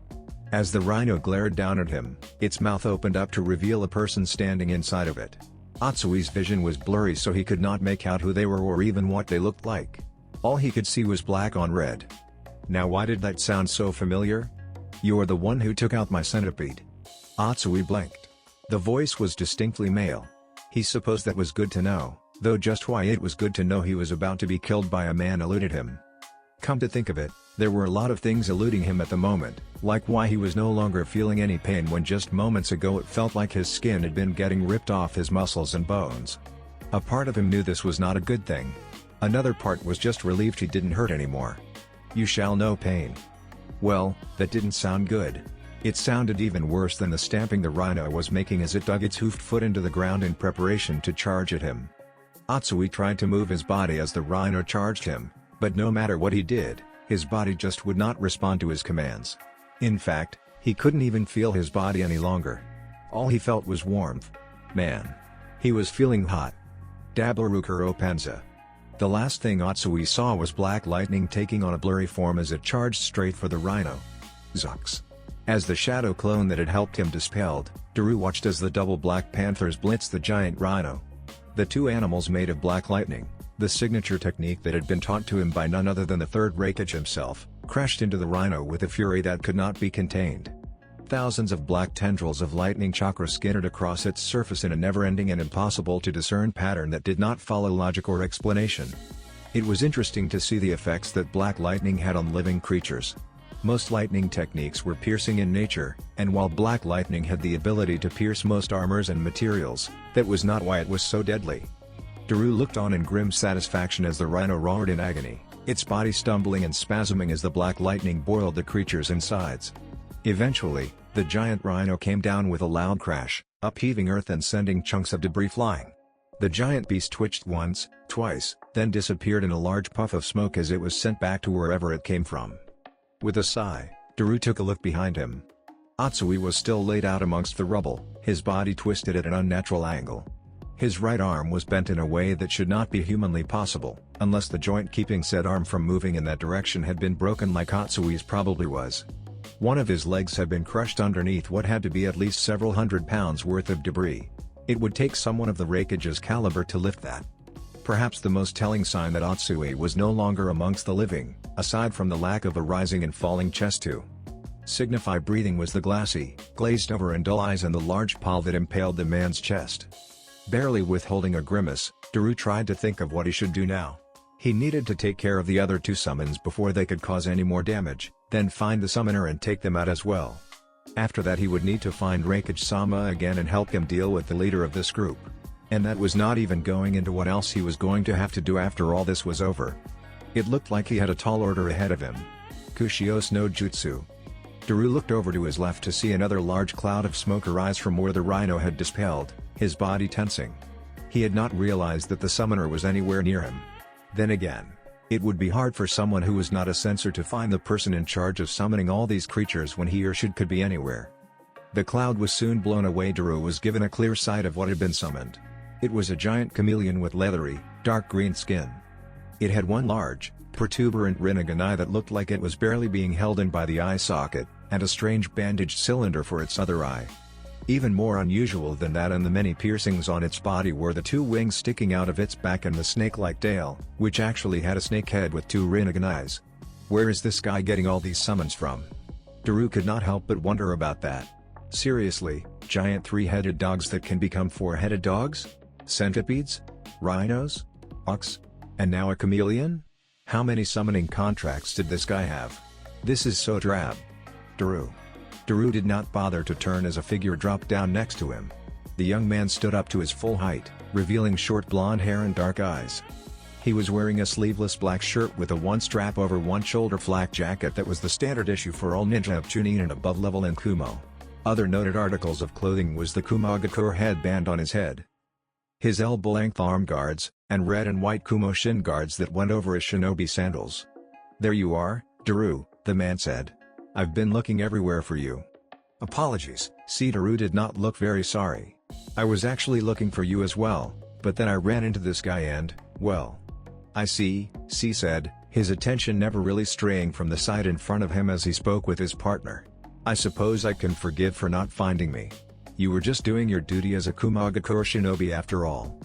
As the rhino glared down at him, its mouth opened up to reveal a person standing inside of it. Atsui's vision was blurry, so he could not make out who they were or even what they looked like. All he could see was black on red. Now why did that sound so familiar? You're the one who took out my centipede. Atsui blinked. The voice was distinctly male. He supposed that was good to know, though just why it was good to know he was about to be killed by a man eluded him. Come to think of it, there were a lot of things eluding him at the moment, like why he was no longer feeling any pain when just moments ago it felt like his skin had been getting ripped off his muscles and bones. A part of him knew this was not a good thing. Another part was just relieved he didn't hurt anymore. You shall know pain. Well, that didn't sound good. It sounded even worse than the stamping the rhino was making as it dug its hoofed foot into the ground in preparation to charge at him. Atsui tried to move his body as the rhino charged him, but no matter what he did, his body just would not respond to his commands. In fact, he couldn't even feel his body any longer. All he felt was warmth. Man. He was feeling hot. Dablurukuro Panza. The last thing Atsui saw was black lightning taking on a blurry form as it charged straight for the rhino. Zux. As the shadow clone that had helped him dispelled, Daru watched as the double black panthers blitzed the giant rhino. The two animals made of black lightning, the signature technique that had been taught to him by none other than the third Raikage himself, crashed into the rhino with a fury that could not be contained. Thousands of black tendrils of lightning chakra skittered across its surface in a never-ending and impossible-to-discern pattern that did not follow logic or explanation. It was interesting to see the effects that black lightning had on living creatures. Most lightning techniques were piercing in nature, and while black lightning had the ability to pierce most armors and materials, that was not why it was so deadly. Daru looked on in grim satisfaction as the rhino roared in agony, its body stumbling and spasming as the black lightning boiled the creature's insides. Eventually, the giant rhino came down with a loud crash, upheaving earth and sending chunks of debris flying. The giant beast twitched once, twice, then disappeared in a large puff of smoke as it was sent back to wherever it came from. With a sigh, Daru took a look behind him. Atsui was still laid out amongst the rubble, his body twisted at an unnatural angle. His right arm was bent in a way that should not be humanly possible, unless the joint keeping said arm from moving in that direction had been broken like Atsui's probably was. One of his legs had been crushed underneath what had to be at least several hundred pounds worth of debris. It would take someone of the Raikage's caliber to lift that. Perhaps the most telling sign that Atsui was no longer amongst the living, aside from the lack of a rising and falling chest to signify breathing, was the glassy, glazed-over and dull eyes and the large paw that impaled the man's chest. Barely withholding a grimace, Daru tried to think of what he should do now. He needed to take care of the other two summons before they could cause any more damage, then find the summoner and take them out as well. After that he would need to find Raikage-sama again and help him deal with the leader of this group. And that was not even going into what else he was going to have to do after all this was over. It looked like he had a tall order ahead of him. Kushios no Jutsu. Daru looked over to his left to see another large cloud of smoke arise from where the rhino had dispelled, his body tensing. He had not realized that the summoner was anywhere near him. Then again, it would be hard for someone who was not a censor to find the person in charge of summoning all these creatures when he or she could be anywhere. The cloud was soon blown away. Daru was given a clear sight of what had been summoned. It was a giant chameleon with leathery, dark green skin. It had one large, protuberant Rinnegan eye that looked like it was barely being held in by the eye socket, and a strange bandaged cylinder for its other eye. Even more unusual than that and the many piercings on its body were the two wings sticking out of its back and the snake-like tail, which actually had a snake head with two Rinnegan eyes. Where is this guy getting all these summons from? Daru could not help but wonder about that. Seriously, giant three-headed dogs that can become four-headed dogs? Centipedes? Rhinos? Ox? And now a chameleon? How many summoning contracts did this guy have? This is so drab. Daru did not bother to turn as a figure dropped down next to him. The young man stood up to his full height, revealing short blonde hair and dark eyes. He was wearing a sleeveless black shirt with a one-strap over one shoulder flak jacket that was the standard issue for all ninja of Chunin and above level in Kumo. Other noted articles of clothing was the Kumogakure headband on his head, his elbow-length arm guards, and red and white Kumo shin guards that went over his shinobi sandals. "There you are, Daru," the man said. "I've been looking everywhere for you." "Apologies." Daru did not look very sorry. "I was actually looking for you as well, but then I ran into this guy and, well." "I see," C said, his attention never really straying from the side in front of him as he spoke with his partner. "I suppose I can forgive for not finding me. You were just doing your duty as a Kumogakure shinobi after all."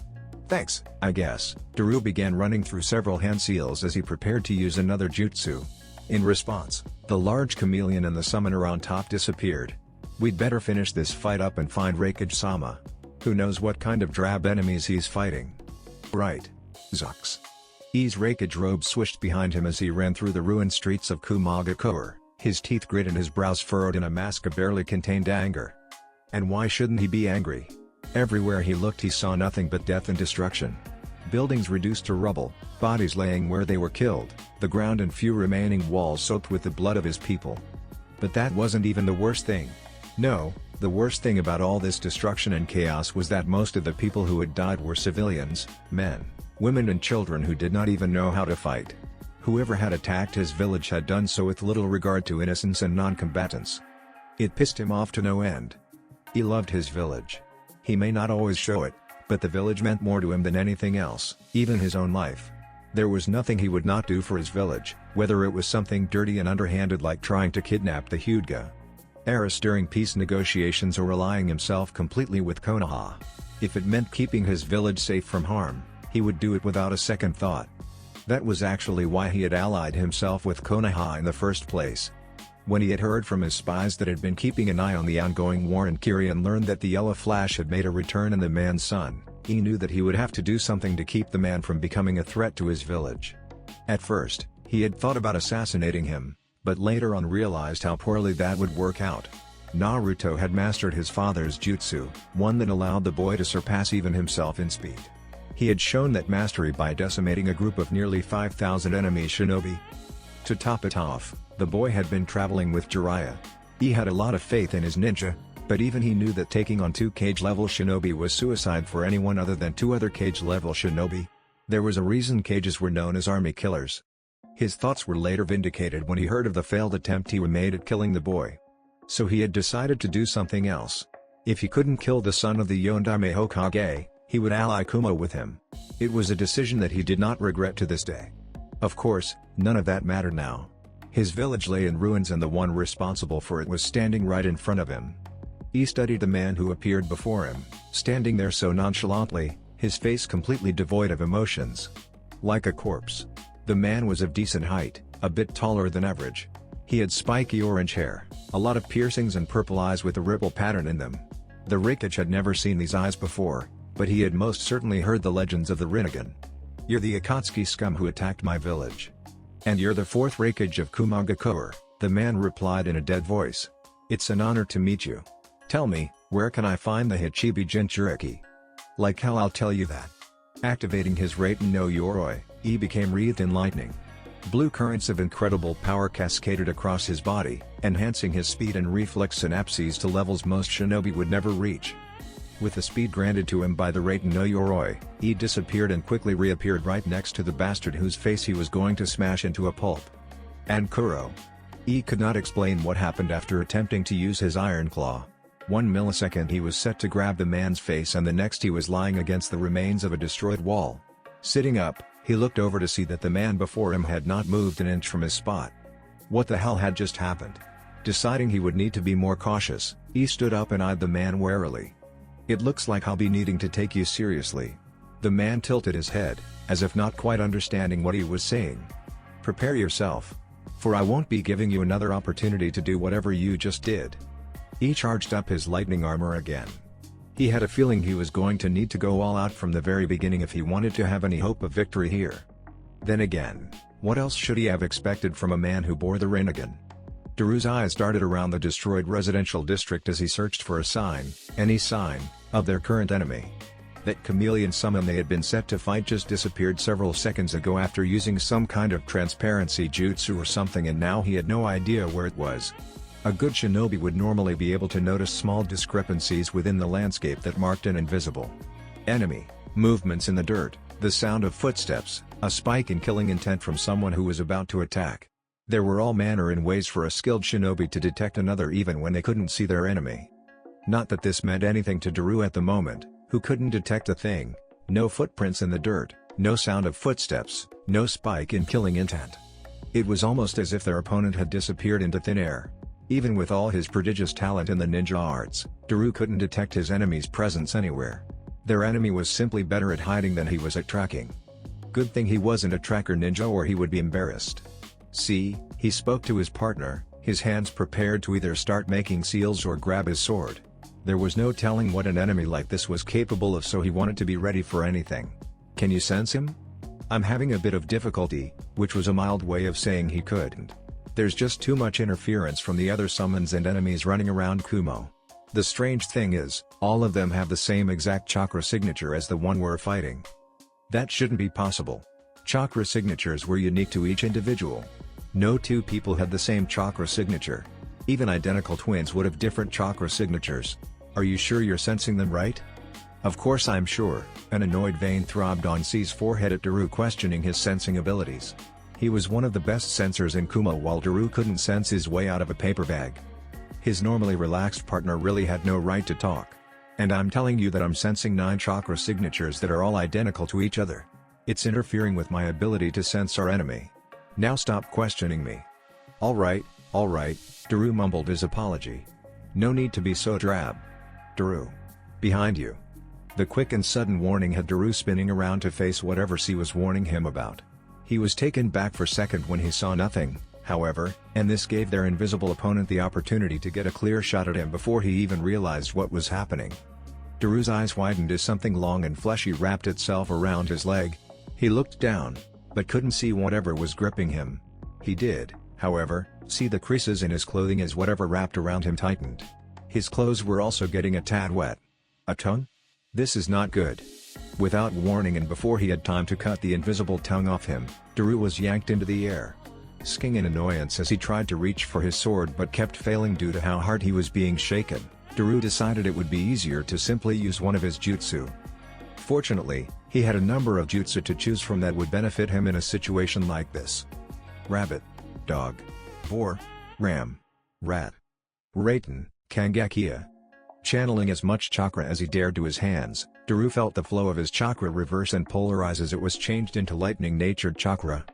"Thanks, I guess." Daru began running through several hand seals as he prepared to use another jutsu. In response, the large chameleon and the summoner on top disappeared. "We'd better finish this fight up and find Raikage-sama. Who knows what kind of drab enemies he's fighting." "Right. Zux." E's Raikage robe swished behind him as he ran through the ruined streets of Kumogakure, his teeth grit and his brows furrowed in a mask of barely contained anger. And why shouldn't he be angry? Everywhere he looked he saw nothing but death and destruction. Buildings reduced to rubble, bodies laying where they were killed, the ground and few remaining walls soaked with the blood of his people. But that wasn't even the worst thing. No, the worst thing about all this destruction and chaos was that most of the people who had died were civilians, men, women and children who did not even know how to fight. Whoever had attacked his village had done so with little regard to innocents and non-combatants. It pissed him off to no end. He loved his village. He may not always show it, but the village meant more to him than anything else, even his own life. There was nothing he would not do for his village, whether it was something dirty and underhanded like trying to kidnap the Hyuga heiress during peace negotiations or allying himself completely with Konoha. If it meant keeping his village safe from harm, he would do it without a second thought. That was actually why he had allied himself with Konoha in the first place. When he had heard from his spies that had been keeping an eye on the ongoing war in Kiri and learned that the Yellow Flash had made a return in the man's son, he knew that he would have to do something to keep the man from becoming a threat to his village. At first, he had thought about assassinating him, but later on realized how poorly that would work out. Naruto had mastered his father's jutsu, one that allowed the boy to surpass even himself in speed. He had shown that mastery by decimating a group of nearly 5,000 enemy shinobi. To top it off, the boy had been traveling with Jiraiya. He had a lot of faith in his ninja, but even he knew that taking on 2 cage-level shinobi was suicide for anyone other than 2 other cage-level shinobi. There was a reason cages were known as army killers. His thoughts were later vindicated when he heard of the failed attempt he made at killing the boy. So he had decided to do something else. If he couldn't kill the son of the Yondaime Hokage, he would ally Kumo with him. It was a decision that he did not regret to this day. Of course, none of that mattered now. His village lay in ruins and the one responsible for it was standing right in front of him. He studied the man who appeared before him, standing there so nonchalantly, his face completely devoid of emotions. Like a corpse. The man was of decent height, a bit taller than average. He had spiky orange hair, a lot of piercings and purple eyes with a ripple pattern in them. The Raikage had never seen these eyes before, but he had most certainly heard the legends of the Rinnegan. "You're the Akatsuki scum who attacked my village. And you're the 4th Raikage of Kumogakure," the man replied in a dead voice. "It's an honor to meet you. Tell me, where can I find the Hichibi Jinchuriki?" "Like hell I'll tell you that." Activating his Raiten no Yoroi, he became wreathed in lightning. Blue currents of incredible power cascaded across his body, enhancing his speed and reflex synapses to levels most shinobi would never reach. With the speed granted to him by the Raiten no Yoroi, he disappeared and quickly reappeared right next to the bastard whose face he was going to smash into a pulp. And Kuro. He could not explain what happened after attempting to use his Iron Claw. 1 millisecond he was set to grab the man's face and the next he was lying against the remains of a destroyed wall. Sitting up, he looked over to see that the man before him had not moved an inch from his spot. What the hell had just happened? Deciding he would need to be more cautious, he stood up and eyed the man warily. "It looks like I'll be needing to take you seriously." The man tilted his head, as if not quite understanding what he was saying. "Prepare yourself. For I won't be giving you another opportunity to do whatever you just did." He charged up his lightning armor again. He had a feeling he was going to need to go all out from the very beginning if he wanted to have any hope of victory here. Then again, what else should he have expected from a man who bore the Rinnegan? Daru's eyes darted around the destroyed residential district as he searched for a sign, any sign, of their current enemy. That chameleon summon they had been set to fight just disappeared several seconds ago after using some kind of transparency jutsu or something, and now he had no idea where it was. A good shinobi would normally be able to notice small discrepancies within the landscape that marked an invisible enemy, movements in the dirt, the sound of footsteps, a spike in killing intent from someone who was about to attack. There were all manner in ways for a skilled shinobi to detect another even when they couldn't see their enemy. Not that this meant anything to Daru at the moment, who couldn't detect a thing. No footprints in the dirt, no sound of footsteps, no spike in killing intent. It was almost as if their opponent had disappeared into thin air. Even with all his prodigious talent in the ninja arts, Daru couldn't detect his enemy's presence anywhere. Their enemy was simply better at hiding than he was at tracking. Good thing he wasn't a tracker ninja or he would be embarrassed. "See," he spoke to his partner, his hands prepared to either start making seals or grab his sword. There was no telling what an enemy like this was capable of, so he wanted to be ready for anything. "Can you sense him?" "I'm having a bit of difficulty," which was a mild way of saying he couldn't. There's just too much interference from the other summons and enemies running around Kumo. The strange thing is, all of them have the same exact chakra signature as the one we're fighting. That shouldn't be possible. Chakra signatures were unique to each individual. No two people had the same chakra signature. Even identical twins would have different chakra signatures. "Are you sure you're sensing them right?" "Of course I'm sure." An annoyed vein throbbed on C's forehead at Daru questioning his sensing abilities. He was one of the best sensors in Kumo, while Daru couldn't sense his way out of a paper bag. His normally relaxed partner really had no right to talk. "And I'm telling you that I'm sensing 9 chakra signatures that are all identical to each other. It's interfering with my ability to sense our enemy. Now stop questioning me." All right, Daru mumbled his apology. "No need to be so drab. Daru. Behind you." The quick and sudden warning had Daru spinning around to face whatever C was warning him about. He was taken back for a second when he saw nothing, however, and this gave their invisible opponent the opportunity to get a clear shot at him before he even realized what was happening. Daru's eyes widened as something long and fleshy wrapped itself around his leg. He looked down, but couldn't see whatever was gripping him. He did, however, see the creases in his clothing as whatever wrapped around him tightened. His clothes were also getting a tad wet. A tongue? This is not good. Without warning and before he had time to cut the invisible tongue off him, Daru was yanked into the air. Sking in annoyance as he tried to reach for his sword but kept failing due to how hard he was being shaken, Daru decided it would be easier to simply use one of his jutsu. Fortunately, he had a number of jutsu to choose from that would benefit him in a situation like this. Rabbit. Dog. Boar. Ram. Rat. Raiten. Kangakia. Channeling as much chakra as he dared to his hands, Daru felt the flow of his chakra reverse and polarize as it was changed into lightning-natured chakra.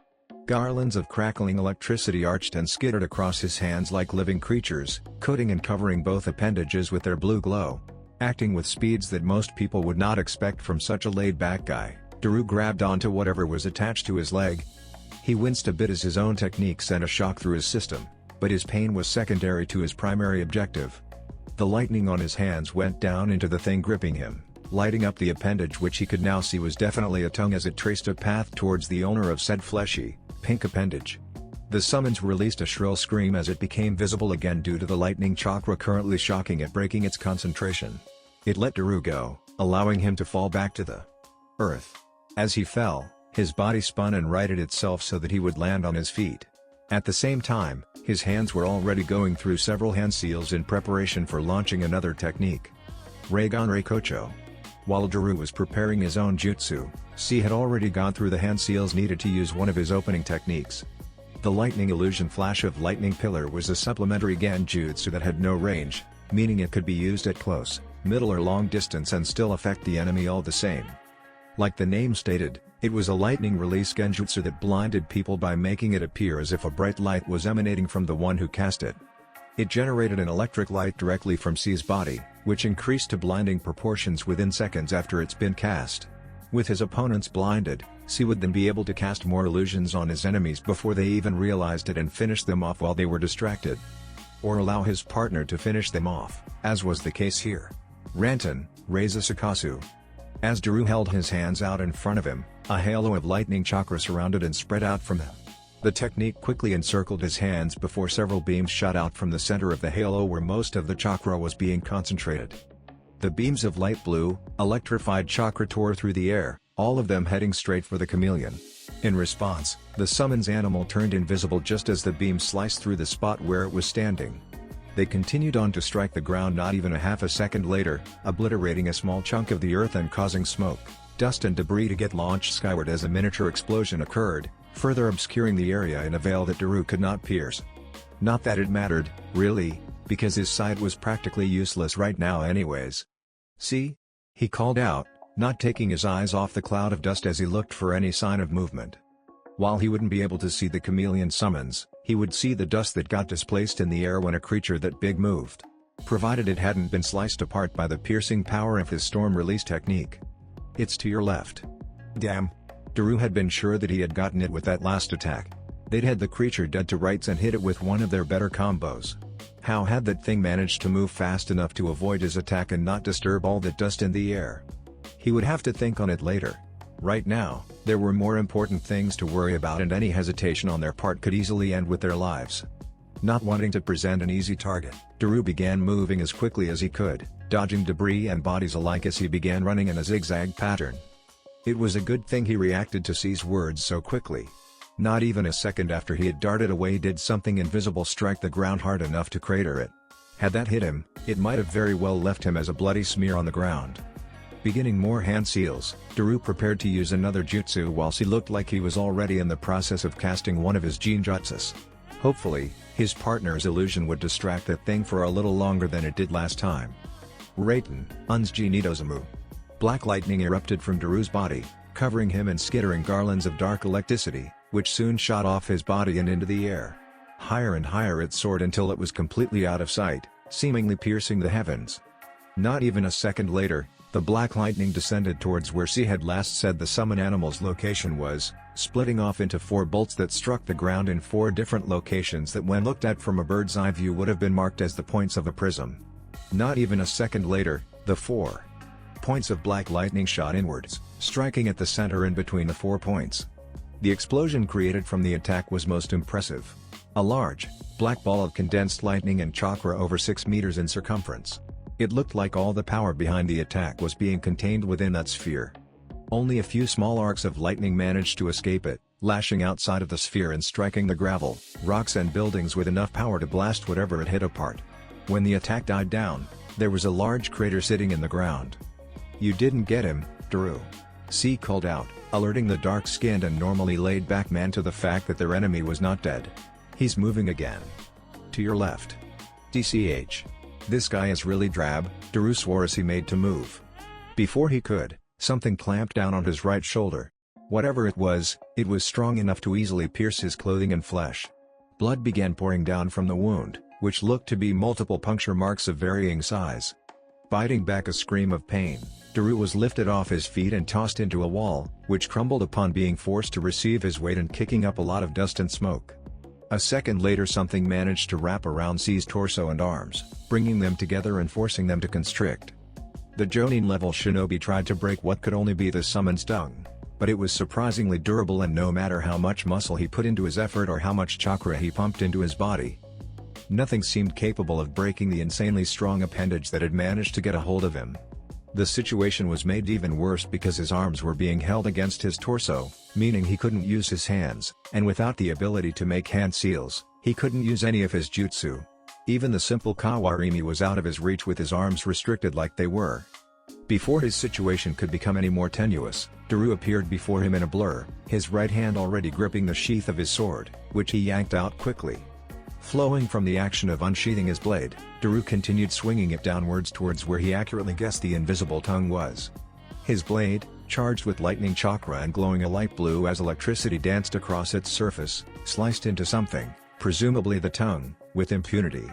Garlands of crackling electricity arched and skittered across his hands like living creatures, coating and covering both appendages with their blue glow. Acting with speeds that most people would not expect from such a laid-back guy, Daru grabbed onto whatever was attached to his leg. He winced a bit as his own technique sent a shock through his system, but his pain was secondary to his primary objective. The lightning on his hands went down into the thing gripping him, lighting up the appendage, which he could now see was definitely a tongue as it traced a path towards the owner of said fleshy, pink appendage. The summons released a shrill scream as it became visible again due to the lightning chakra currently shocking it, breaking its concentration. It let Daru go, allowing him to fall back to the earth. As he fell, his body spun and righted itself so that he would land on his feet. At the same time, his hands were already going through several hand seals in preparation for launching another technique. Reigan Reikocho. While Daru was preparing his own jutsu, C had already gone through the hand seals needed to use one of his opening techniques. The lightning illusion flash of lightning pillar was a supplementary Genjutsu that had no range, meaning it could be used at close, middle or long distance and still affect the enemy all the same. Like the name stated, it was a lightning release genjutsu that blinded people by making it appear as if a bright light was emanating from the one who cast it. It generated an electric light directly from C's body, which increased to blinding proportions within seconds after it's been cast. With his opponents blinded, C would then be able to cast more illusions on his enemies before they even realized it and finish them off while they were distracted. Or allow his partner to finish them off, as was the case here. Ranton, Reiza Sakasu. As Daru held his hands out in front of him, a halo of lightning chakra surrounded and spread out from them. The technique quickly encircled his hands before several beams shot out from the center of the halo where most of the chakra was being concentrated. The beams of light blue, electrified chakra tore through the air, all of them heading straight for the chameleon. In response, the summon's animal turned invisible just as the beam sliced through the spot where it was standing. They continued on to strike the ground not even a half a second later, obliterating a small chunk of the earth and causing smoke, dust and debris to get launched skyward as a miniature explosion occurred, further obscuring the area in a veil that Daru could not pierce. Not that it mattered, really, because his sight was practically useless right now anyways. "See?" he called out, not taking his eyes off the cloud of dust as he looked for any sign of movement. While he wouldn't be able to see the chameleon summons, he would see the dust that got displaced in the air when a creature that big moved. Provided it hadn't been sliced apart by the piercing power of his storm release technique. "It's to your left." Damn. Daru had been sure that he had gotten it with that last attack. They'd had the creature dead to rights and hit it with one of their better combos. How had that thing managed to move fast enough to avoid his attack and not disturb all that dust in the air? He would have to think on it later. Right now, there were more important things to worry about and any hesitation on their part could easily end with their lives. Not wanting to present an easy target, Daru began moving as quickly as he could, dodging debris and bodies alike as he began running in a zigzag pattern. It was a good thing he reacted to C's words so quickly. Not even a second after he had darted away did something invisible strike the ground hard enough to crater it. Had that hit him, it might have very well left him as a bloody smear on the ground. Beginning more hand seals, Daru prepared to use another jutsu whilst he looked like he was already in the process of casting one of his genjutsus. Hopefully, his partner's illusion would distract that thing for a little longer than it did last time. Raikage, Un's Nidozumu. Black lightning erupted from Daru's body, covering him and skittering garlands of dark electricity, which soon shot off his body and into the air. Higher and higher it soared until it was completely out of sight, seemingly piercing the heavens. Not even a second later, the black lightning descended towards where C had last said the summon animal's location was, splitting off into 4 bolts that struck the ground in 4 different locations that when looked at from a bird's eye view would have been marked as the points of a prism. Not even a second later, the 4 points of black lightning shot inwards, striking at the center in between the 4 points. The explosion created from the attack was most impressive. A large, black ball of condensed lightning and chakra over 6 meters in circumference. It looked like all the power behind the attack was being contained within that sphere. Only a few small arcs of lightning managed to escape it, lashing outside of the sphere and striking the gravel, rocks and buildings with enough power to blast whatever it hit apart. When the attack died down, there was a large crater sitting in the ground. "You didn't get him, Daru," C called out, alerting the dark-skinned and normally laid-back man to the fact that their enemy was not dead. "He's moving again. To your left." DCH. This guy is really drab, Daru swore as he made to move. Before he could, something clamped down on his right shoulder. Whatever it was strong enough to easily pierce his clothing and flesh. Blood began pouring down from the wound, which looked to be multiple puncture marks of varying size. Biting back a scream of pain, Daru was lifted off his feet and tossed into a wall, which crumbled upon being forced to receive his weight and kicking up a lot of dust and smoke. A second later something managed to wrap around C's torso and arms, bringing them together and forcing them to constrict. The Jonin-level shinobi tried to break what could only be the summon's tongue, but it was surprisingly durable and no matter how much muscle he put into his effort or how much chakra he pumped into his body, nothing seemed capable of breaking the insanely strong appendage that had managed to get a hold of him. The situation was made even worse because his arms were being held against his torso, meaning he couldn't use his hands, and without the ability to make hand seals, he couldn't use any of his jutsu. Even the simple kawarimi was out of his reach with his arms restricted like they were. Before his situation could become any more tenuous, Daru appeared before him in a blur, his right hand already gripping the sheath of his sword, which he yanked out quickly. Flowing from the action of unsheathing his blade, Daru continued swinging it downwards towards where he accurately guessed the invisible tongue was. His blade, charged with lightning chakra and glowing a light blue as electricity danced across its surface, sliced into something, presumably the tongue, with impunity.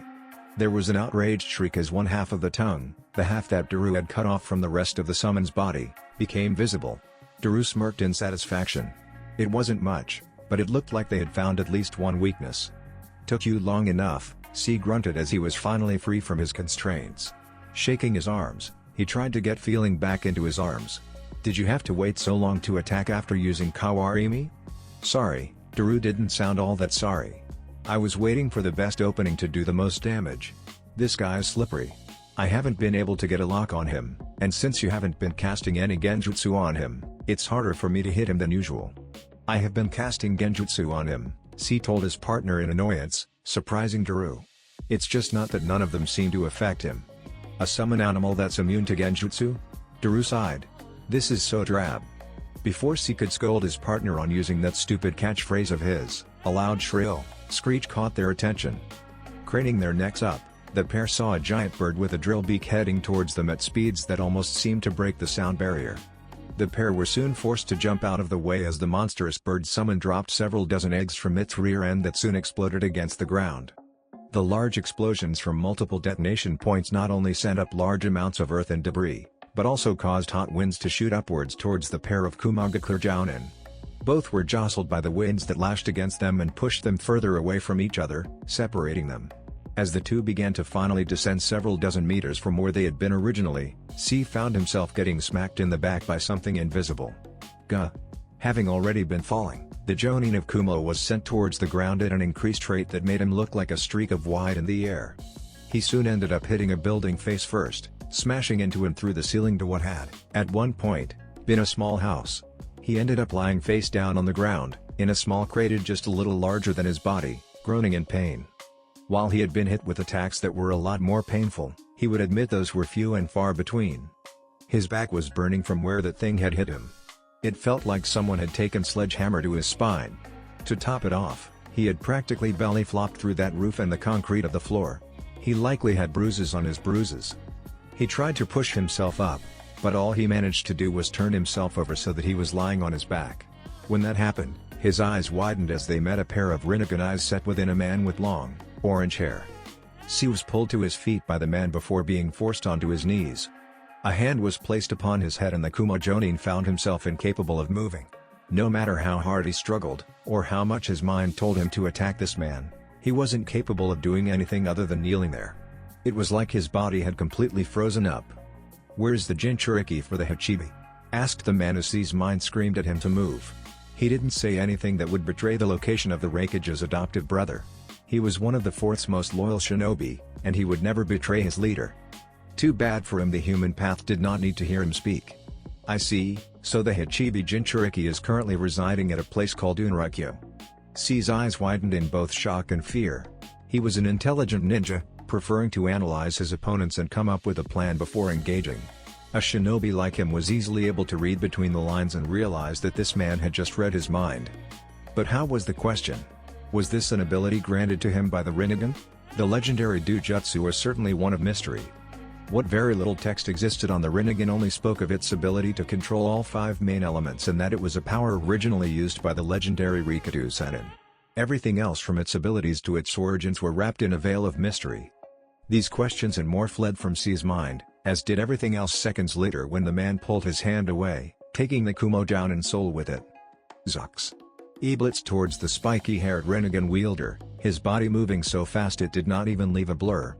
There was an outraged shriek as one half of the tongue, the half that Daru had cut off from the rest of the summon's body, became visible. Daru smirked in satisfaction. It wasn't much, but it looked like they had found at least one weakness. "Took you long enough," C grunted as he was finally free from his constraints. Shaking his arms, he tried to get feeling back into his arms. "Did you have to wait so long to attack after using Kawarimi?" "Sorry," Daru didn't sound all that sorry. "I was waiting for the best opening to do the most damage. This guy's slippery. I haven't been able to get a lock on him, and since you haven't been casting any genjutsu on him, it's harder for me to hit him than usual." "I have been casting genjutsu on him," C told his partner in annoyance, surprising Daru. "It's just not that none of them seem to affect him." "A summon animal that's immune to genjutsu?" Daru sighed. "This is so drab." Before C could scold his partner on using that stupid catchphrase of his, a loud shrill screech caught their attention. Craning their necks up, the pair saw a giant bird with a drill beak heading towards them at speeds that almost seemed to break the sound barrier. The pair were soon forced to jump out of the way as the monstrous bird summon dropped several dozen eggs from its rear end that soon exploded against the ground. The large explosions from multiple detonation points not only sent up large amounts of earth and debris, but also caused hot winds to shoot upwards towards the pair of Kumogakure jounin. Both were jostled by the winds that lashed against them and pushed them further away from each other, separating them. As the two began to finally descend several dozen meters from where they had been originally, C found himself getting smacked in the back by something invisible. Gah! Having already been falling, the jounin of Kumo was sent towards the ground at an increased rate that made him look like a streak of white in the air. He soon ended up hitting a building face first, smashing into and through the ceiling to what had, at one point, been a small house. He ended up lying face down on the ground, in a small crater just a little larger than his body, groaning in pain. While he had been hit with attacks that were a lot more painful, he would admit those were few and far between. His back was burning from where that thing had hit him. It felt like someone had taken sledgehammer to his spine. To top it off, he had practically belly flopped through that roof and the concrete of the floor. He likely had bruises on his bruises. He tried to push himself up, but all he managed to do was turn himself over so that he was lying on his back. When that happened, his eyes widened as they met a pair of Rinnegan eyes set within a man with long, orange hair. C was pulled to his feet by the man before being forced onto his knees. A hand was placed upon his head and the Kumo jounin found himself incapable of moving. No matter how hard he struggled, or how much his mind told him to attack this man, he wasn't capable of doing anything other than kneeling there. It was like his body had completely frozen up. "Where's the Jinchuriki for the Hachibi?" asked the man as C's mind screamed at him to move. He didn't say anything that would betray the location of the Raikage's adopted brother. He was one of the Fourth's most loyal shinobi, and he would never betray his leader. Too bad for him the human path did not need to hear him speak. "I see, so the Hachibi Jinchuriki is currently residing at a place called Unraikyo." C's eyes widened in both shock and fear. He was an intelligent ninja, preferring to analyze his opponents and come up with a plan before engaging. A shinobi like him was easily able to read between the lines and realize that this man had just read his mind. But how was the question? Was this an ability granted to him by the Rinnegan? The legendary Dujutsu was certainly one of mystery. What very little text existed on the Rinnegan only spoke of its ability to control all 5 main elements and that it was a power originally used by the legendary Rikadu Sennin. Everything else from its abilities to its origins were wrapped in a veil of mystery. These questions and more fled from C's mind, as did everything else seconds later when the man pulled his hand away, taking the Kumo jounin soul with it. Zux. He blitzed towards the spiky-haired Rinnegan wielder, his body moving so fast it did not even leave a blur.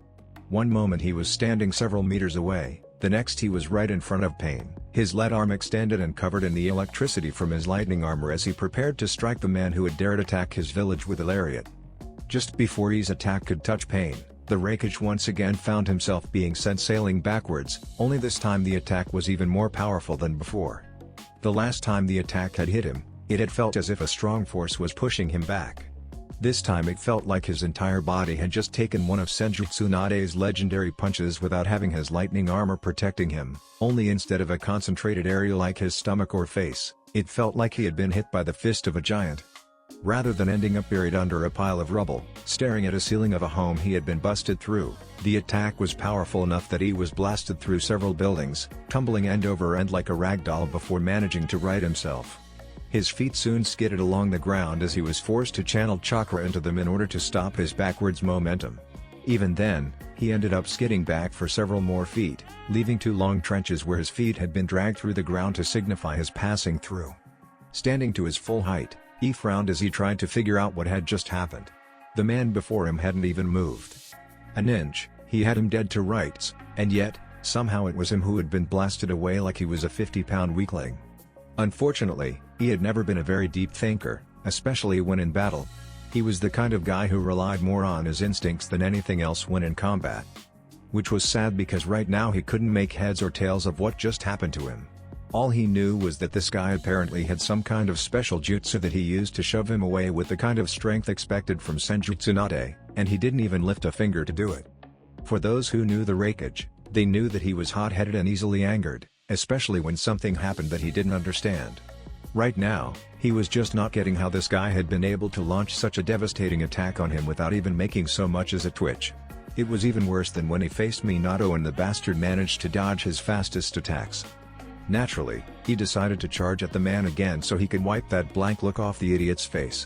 One moment he was standing several meters away, the next he was right in front of Pain, his lead arm extended and covered in the electricity from his lightning armor as he prepared to strike the man who had dared attack his village with a lariat. Just before his attack could touch Pain, the Raikage once again found himself being sent sailing backwards, only this time the attack was even more powerful than before. The last time the attack had hit him, it had felt as if a strong force was pushing him back. This time it felt like his entire body had just taken one of Senjutsu Nade's legendary punches without having his lightning armor protecting him, only instead of a concentrated area like his stomach or face, it felt like he had been hit by the fist of a giant. Rather than ending up buried under a pile of rubble, staring at a ceiling of a home he had been busted through, the attack was powerful enough that he was blasted through several buildings, tumbling end over end like a rag doll before managing to right himself. His feet soon skidded along the ground as he was forced to channel chakra into them in order to stop his backwards momentum. Even then, he ended up skidding back for several more feet, leaving 2 long trenches where his feet had been dragged through the ground to signify his passing through. Standing to his full height, he frowned as he tried to figure out what had just happened. The man before him hadn't even moved an inch. He had him dead to rights, and yet, somehow it was him who had been blasted away like he was a 50-pound weakling. Unfortunately, he had never been a very deep thinker, especially when in battle. He was the kind of guy who relied more on his instincts than anything else when in combat. Which was sad because right now he couldn't make heads or tails of what just happened to him. All he knew was that this guy apparently had some kind of special jutsu that he used to shove him away with the kind of strength expected from Senjutsu Nade, and he didn't even lift a finger to do it. For those who knew the Raikage, they knew that he was hot-headed and easily angered, especially when something happened that he didn't understand. Right now, he was just not getting how this guy had been able to launch such a devastating attack on him without even making so much as a twitch. It was even worse than when he faced Minato and the bastard managed to dodge his fastest attacks. Naturally, he decided to charge at the man again so he could wipe that blank look off the idiot's face.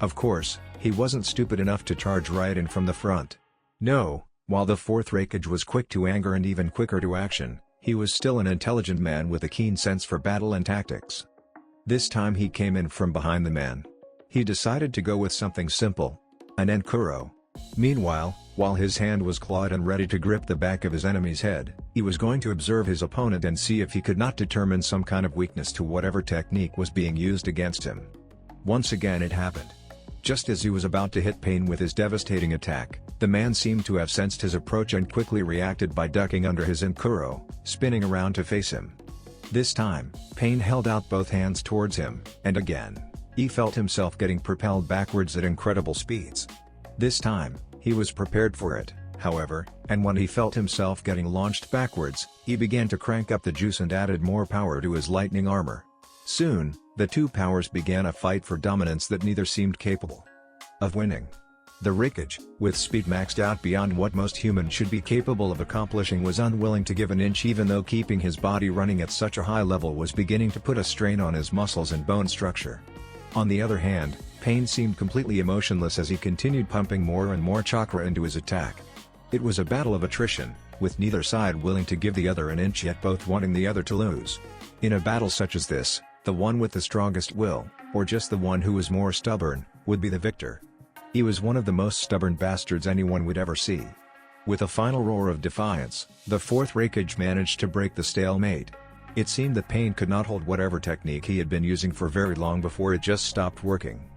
Of course, he wasn't stupid enough to charge right in from the front. No, while the 4th Raikage was quick to anger and even quicker to action, he was still an intelligent man with a keen sense for battle and tactics. This time he came in from behind the man. He decided to go with something simple. An Enkuro. Meanwhile, while his hand was clawed and ready to grip the back of his enemy's head, he was going to observe his opponent and see if he could not determine some kind of weakness to whatever technique was being used against him. Once again it happened. Just as he was about to hit Pain with his devastating attack, the man seemed to have sensed his approach and quickly reacted by ducking under his Enkuro, spinning around to face him. This time, Pain held out both hands towards him, and again, he felt himself getting propelled backwards at incredible speeds. This time, he was prepared for it, however, and when he felt himself getting launched backwards, he began to crank up the juice and added more power to his lightning armor. Soon, the two powers began a fight for dominance that neither seemed capable of winning. The Raikage, with speed maxed out beyond what most humans should be capable of accomplishing, was unwilling to give an inch even though keeping his body running at such a high level was beginning to put a strain on his muscles and bone structure. On the other hand, Pain seemed completely emotionless as he continued pumping more and more chakra into his attack. It was a battle of attrition, with neither side willing to give the other an inch yet both wanting the other to lose. In a battle such as this, the one with the strongest will, or just the one who was more stubborn, would be the victor. He was one of the most stubborn bastards anyone would ever see. With a final roar of defiance, the fourth Raikage managed to break the stalemate. It seemed that Pain could not hold whatever technique he had been using for very long before it just stopped working.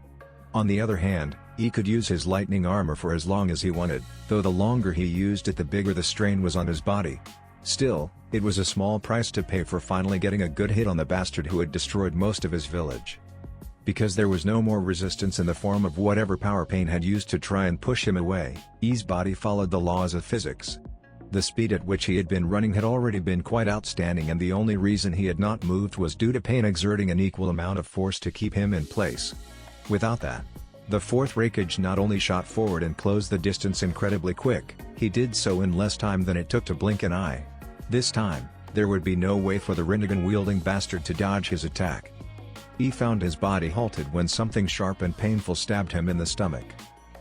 On the other hand, he could use his lightning armor for as long as he wanted, though the longer he used it the bigger the strain was on his body. Still, it was a small price to pay for finally getting a good hit on the bastard who had destroyed most of his village. Because there was no more resistance in the form of whatever power Pain had used to try and push him away, his body followed the laws of physics. The speed at which he had been running had already been quite outstanding, and the only reason he had not moved was due to Pain exerting an equal amount of force to keep him in place. Without that, the fourth Raikage not only shot forward and closed the distance incredibly quick, he did so in less time than it took to blink an eye. This time, there would be no way for the Rinnegan-wielding bastard to dodge his attack. He found his body halted when something sharp and painful stabbed him in the stomach.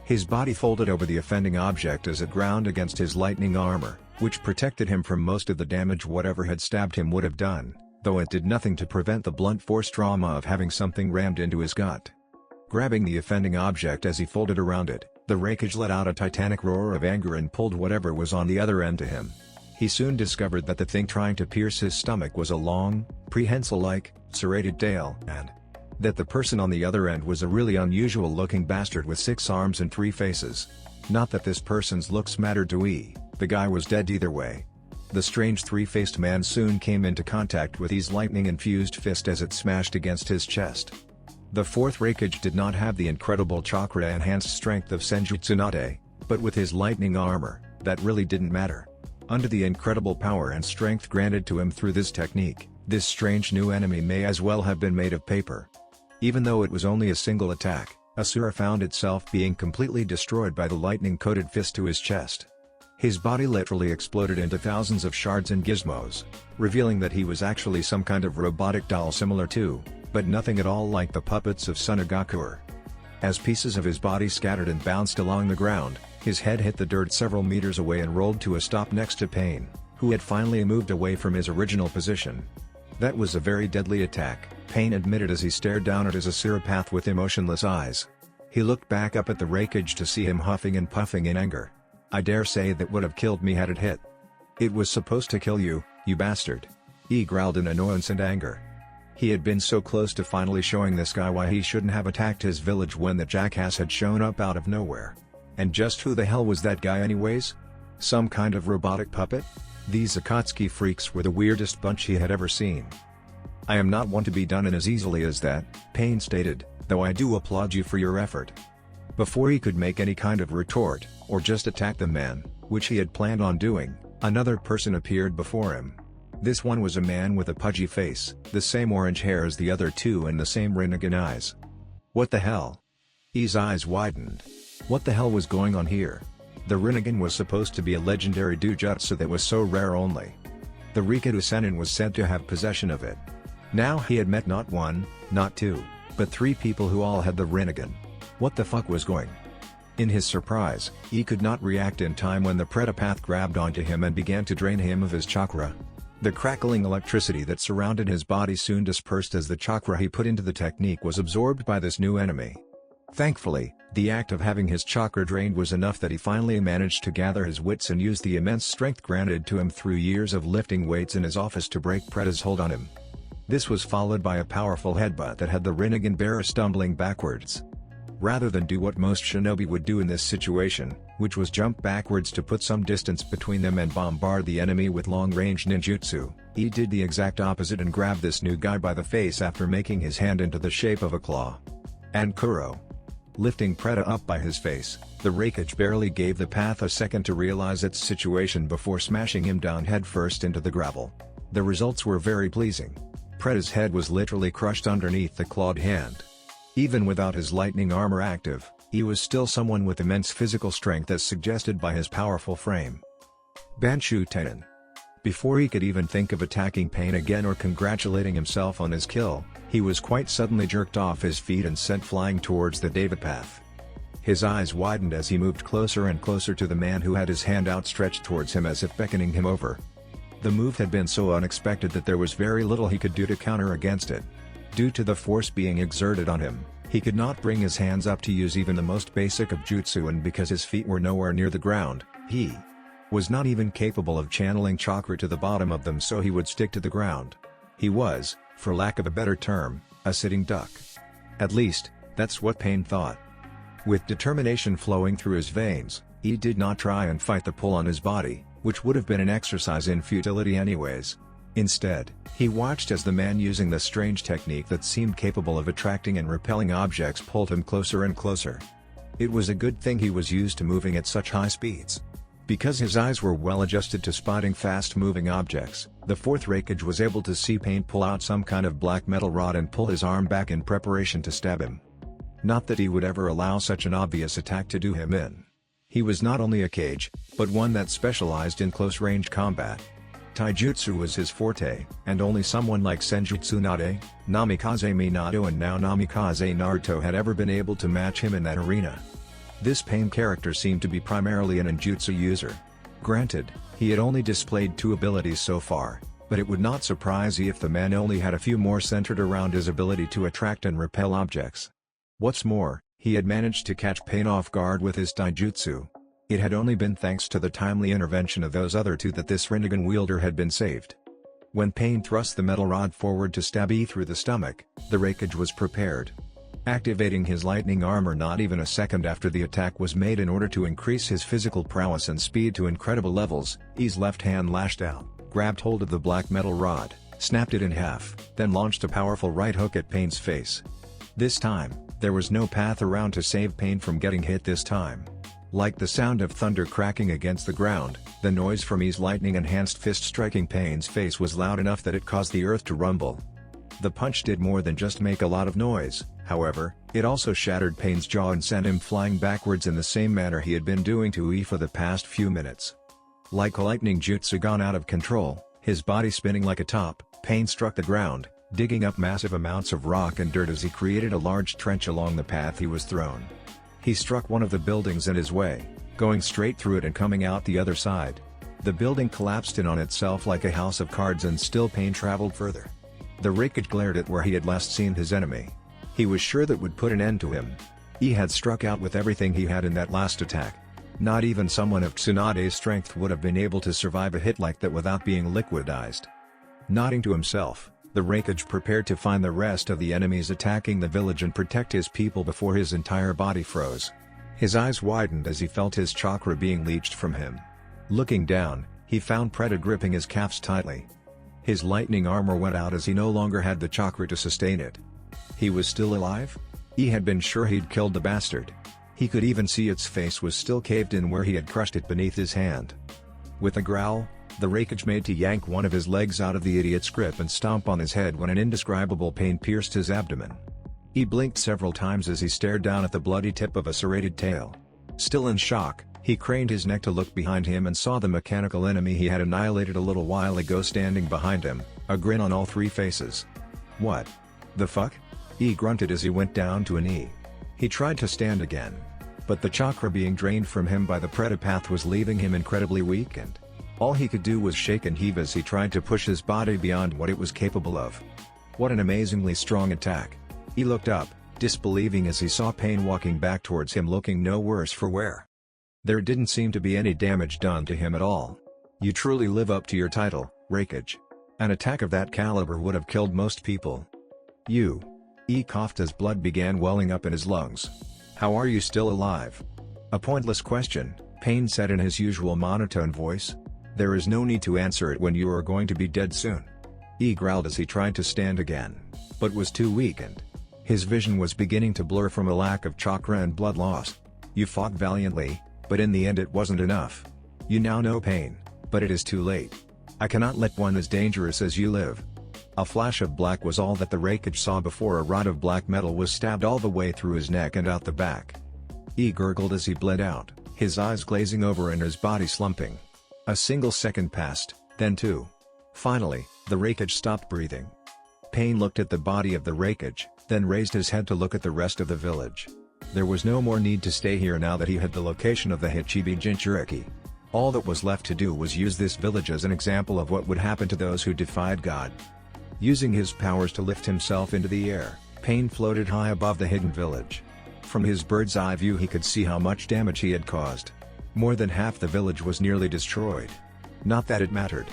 His body folded over the offending object as it ground against his lightning armor, which protected him from most of the damage whatever had stabbed him would have done, though it did nothing to prevent the blunt force trauma of having something rammed into his gut. Grabbing the offending object as he folded around it, the Raikage let out a titanic roar of anger and pulled whatever was on the other end to him. He soon discovered that the thing trying to pierce his stomach was a long, prehensile-like, serrated tail, and that the person on the other end was a really unusual-looking bastard with 6 arms and 3 faces. Not that this person's looks mattered to E, the guy was dead either way. The strange 3-faced man soon came into contact with E's lightning-infused fist as it smashed against his chest. The fourth Raikage did not have the incredible chakra-enhanced strength of Senjutsu Nade, but with his lightning armor, that really didn't matter. Under the incredible power and strength granted to him through this technique, this strange new enemy may as well have been made of paper. Even though it was only a single attack, Asura found itself being completely destroyed by the lightning-coated fist to his chest. His body literally exploded into thousands of shards and gizmos, revealing that he was actually some kind of robotic doll similar to, but nothing at all like the puppets of Kumogakure. As pieces of his body scattered and bounced along the ground, his head hit the dirt several meters away and rolled to a stop next to Pain, who had finally moved away from his original position. That was a very deadly attack, Pain admitted as he stared down at his Asura path with emotionless eyes. He looked back up at the Raikage to see him huffing and puffing in anger. "I dare say that would have killed me had it hit. It was supposed to kill you, you bastard." He growled in annoyance and anger. He had been so close to finally showing this guy why he shouldn't have attacked his village when the jackass had shown up out of nowhere. And just who the hell was that guy anyways? Some kind of robotic puppet? These Akatsuki freaks were the weirdest bunch he had ever seen. "I am not one to be done in as easily as that," Pain stated, "though I do applaud you for your effort." Before he could make any kind of retort, or just attack the man, which he had planned on doing, another person appeared before him. This one was a man with a pudgy face, the same orange hair as the other two and the same Rinnegan eyes. What the hell? His eyes widened. What the hell was going on here? The Rinnegan was supposed to be a legendary dojutsu that was so rare only the Rikadu Sennin was said to have possession of it. Now he had met not one, not two, but three people who all had the Rinnegan. What the fuck was going? In his surprise, he could not react in time when the Predapath grabbed onto him and began to drain him of his chakra. The crackling electricity that surrounded his body soon dispersed as the chakra he put into the technique was absorbed by this new enemy. Thankfully, the act of having his chakra drained was enough that he finally managed to gather his wits and use the immense strength granted to him through years of lifting weights in his office to break Preda's hold on him. This was followed by a powerful headbutt that had the Rinnegan bearer stumbling backwards. Rather than do what most shinobi would do in this situation, which was jump backwards to put some distance between them and bombard the enemy with long-range ninjutsu, he did the exact opposite and grabbed this new guy by the face after making his hand into the shape of a claw. And Kuro. Lifting Preda up by his face, the Raikage barely gave the path a second to realize its situation before smashing him down headfirst into the gravel. The results were very pleasing. Preda's head was literally crushed underneath the clawed hand. Even without his lightning armor active, he was still someone with immense physical strength as suggested by his powerful frame. Banshu Tenon. Before he could even think of attacking Pain again or congratulating himself on his kill, he was quite suddenly jerked off his feet and sent flying towards the David path. His eyes widened as he moved closer and closer to the man who had his hand outstretched towards him as if beckoning him over. The move had been so unexpected that there was very little he could do to counter against it. Due to the force being exerted on him, he could not bring his hands up to use even the most basic of jutsu, and because his feet were nowhere near the ground, he was not even capable of channeling chakra to the bottom of them, so he would stick to the ground. He was, for lack of a better term, a sitting duck. At least, that's what Pain thought. With determination flowing through his veins, he did not try and fight the pull on his body, which would have been an exercise in futility anyways. Instead, he watched as the man using the strange technique that seemed capable of attracting and repelling objects pulled him closer and closer. It was a good thing he was used to moving at such high speeds. Because his eyes were well adjusted to spotting fast-moving objects, the fourth Raikage was able to see Pain pull out some kind of black metal rod and pull his arm back in preparation to stab him. Not that he would ever allow such an obvious attack to do him in. He was not only a Kage, but one that specialized in close-range combat. Taijutsu was his forte, and only someone like Senjutsu Nade, Namikaze Minato and now Namikaze Naruto had ever been able to match him in that arena. This Pain character seemed to be primarily an ninjutsu user. Granted, he had only displayed 2 abilities so far, but it would not surprise you if the man only had a few more centered around his ability to attract and repel objects. What's more, he had managed to catch Pain off guard with his taijutsu. It had only been thanks to the timely intervention of those other 2 that this Rinnegan wielder had been saved. When Pain thrust the metal rod forward to stab E through the stomach, the Raikage was prepared. Activating his lightning armor not even a second after the attack was made in order to increase his physical prowess and speed to incredible levels, E's left hand lashed out, grabbed hold of the black metal rod, snapped it in half, then launched a powerful right hook at Pain's face. This time, there was no path around to save Pain from getting hit this time. Like the sound of thunder cracking against the ground, the noise from E's lightning-enhanced fist striking Pain's face was loud enough that it caused the earth to rumble. The punch did more than just make a lot of noise, however, it also shattered Pain's jaw and sent him flying backwards in the same manner he had been doing to Yi for the past few minutes. Like a lightning jutsu gone out of control, his body spinning like a top, Pain struck the ground, digging up massive amounts of rock and dirt as he created a large trench along the path he was thrown. He struck one of the buildings in his way, going straight through it and coming out the other side. The building collapsed in on itself like a house of cards and still Pain traveled further. The Raikage glared at where he had last seen his enemy. He was sure that would put an end to him. He had struck out with everything he had in that last attack. Not even someone of Tsunade's strength would have been able to survive a hit like that without being liquidized. Nodding to himself, the Raikage prepared to find the rest of the enemies attacking the village and protect his people before his entire body froze. His eyes widened as he felt his chakra being leached from him. Looking down, he found Preta gripping his calves tightly. His lightning armor went out as he no longer had the chakra to sustain it. He was still alive? He had been sure he'd killed the bastard. He could even see its face was still caved in where he had crushed it beneath his hand. With a growl, the Raikage made to yank one of his legs out of the idiot's grip and stomp on his head when an indescribable pain pierced his abdomen. He blinked several times as he stared down at the bloody tip of a serrated tail. Still in shock, he craned his neck to look behind him and saw the mechanical enemy he had annihilated a little while ago standing behind him, a grin on all three faces. "What the fuck?" He grunted as he went down to a knee. He tried to stand again. But the chakra being drained from him by the Pretapath was leaving him incredibly weak and all he could do was shake and heave as he tried to push his body beyond what it was capable of. What an amazingly strong attack. He looked up, disbelieving as he saw Pain walking back towards him looking no worse for wear. There didn't seem to be any damage done to him at all. "You truly live up to your title, Raikage. An attack of that caliber would have killed most people." "You." He coughed as blood began welling up in his lungs. "How are you still alive?" "A pointless question," Pain said in his usual monotone voice. "There is no need to answer it when you are going to be dead soon." He growled as he tried to stand again, but was too weak and his vision was beginning to blur from a lack of chakra and blood loss. "You fought valiantly, but in the end it wasn't enough. You now know Pain, but it is too late. I cannot let one as dangerous as you live." A flash of black was all that the Raikage saw before a rod of black metal was stabbed all the way through his neck and out the back. He gurgled as he bled out, his eyes glazing over and his body slumping. A single second passed, then two. Finally, the Raikage stopped breathing. Pain looked at the body of the Raikage, then raised his head to look at the rest of the village. There was no more need to stay here now that he had the location of the Hichibi Jinchuriki. All that was left to do was use this village as an example of what would happen to those who defied God. Using his powers to lift himself into the air, Pain floated high above the hidden village. From his bird's eye view he could see how much damage he had caused. More than half the village was nearly destroyed. Not that it mattered.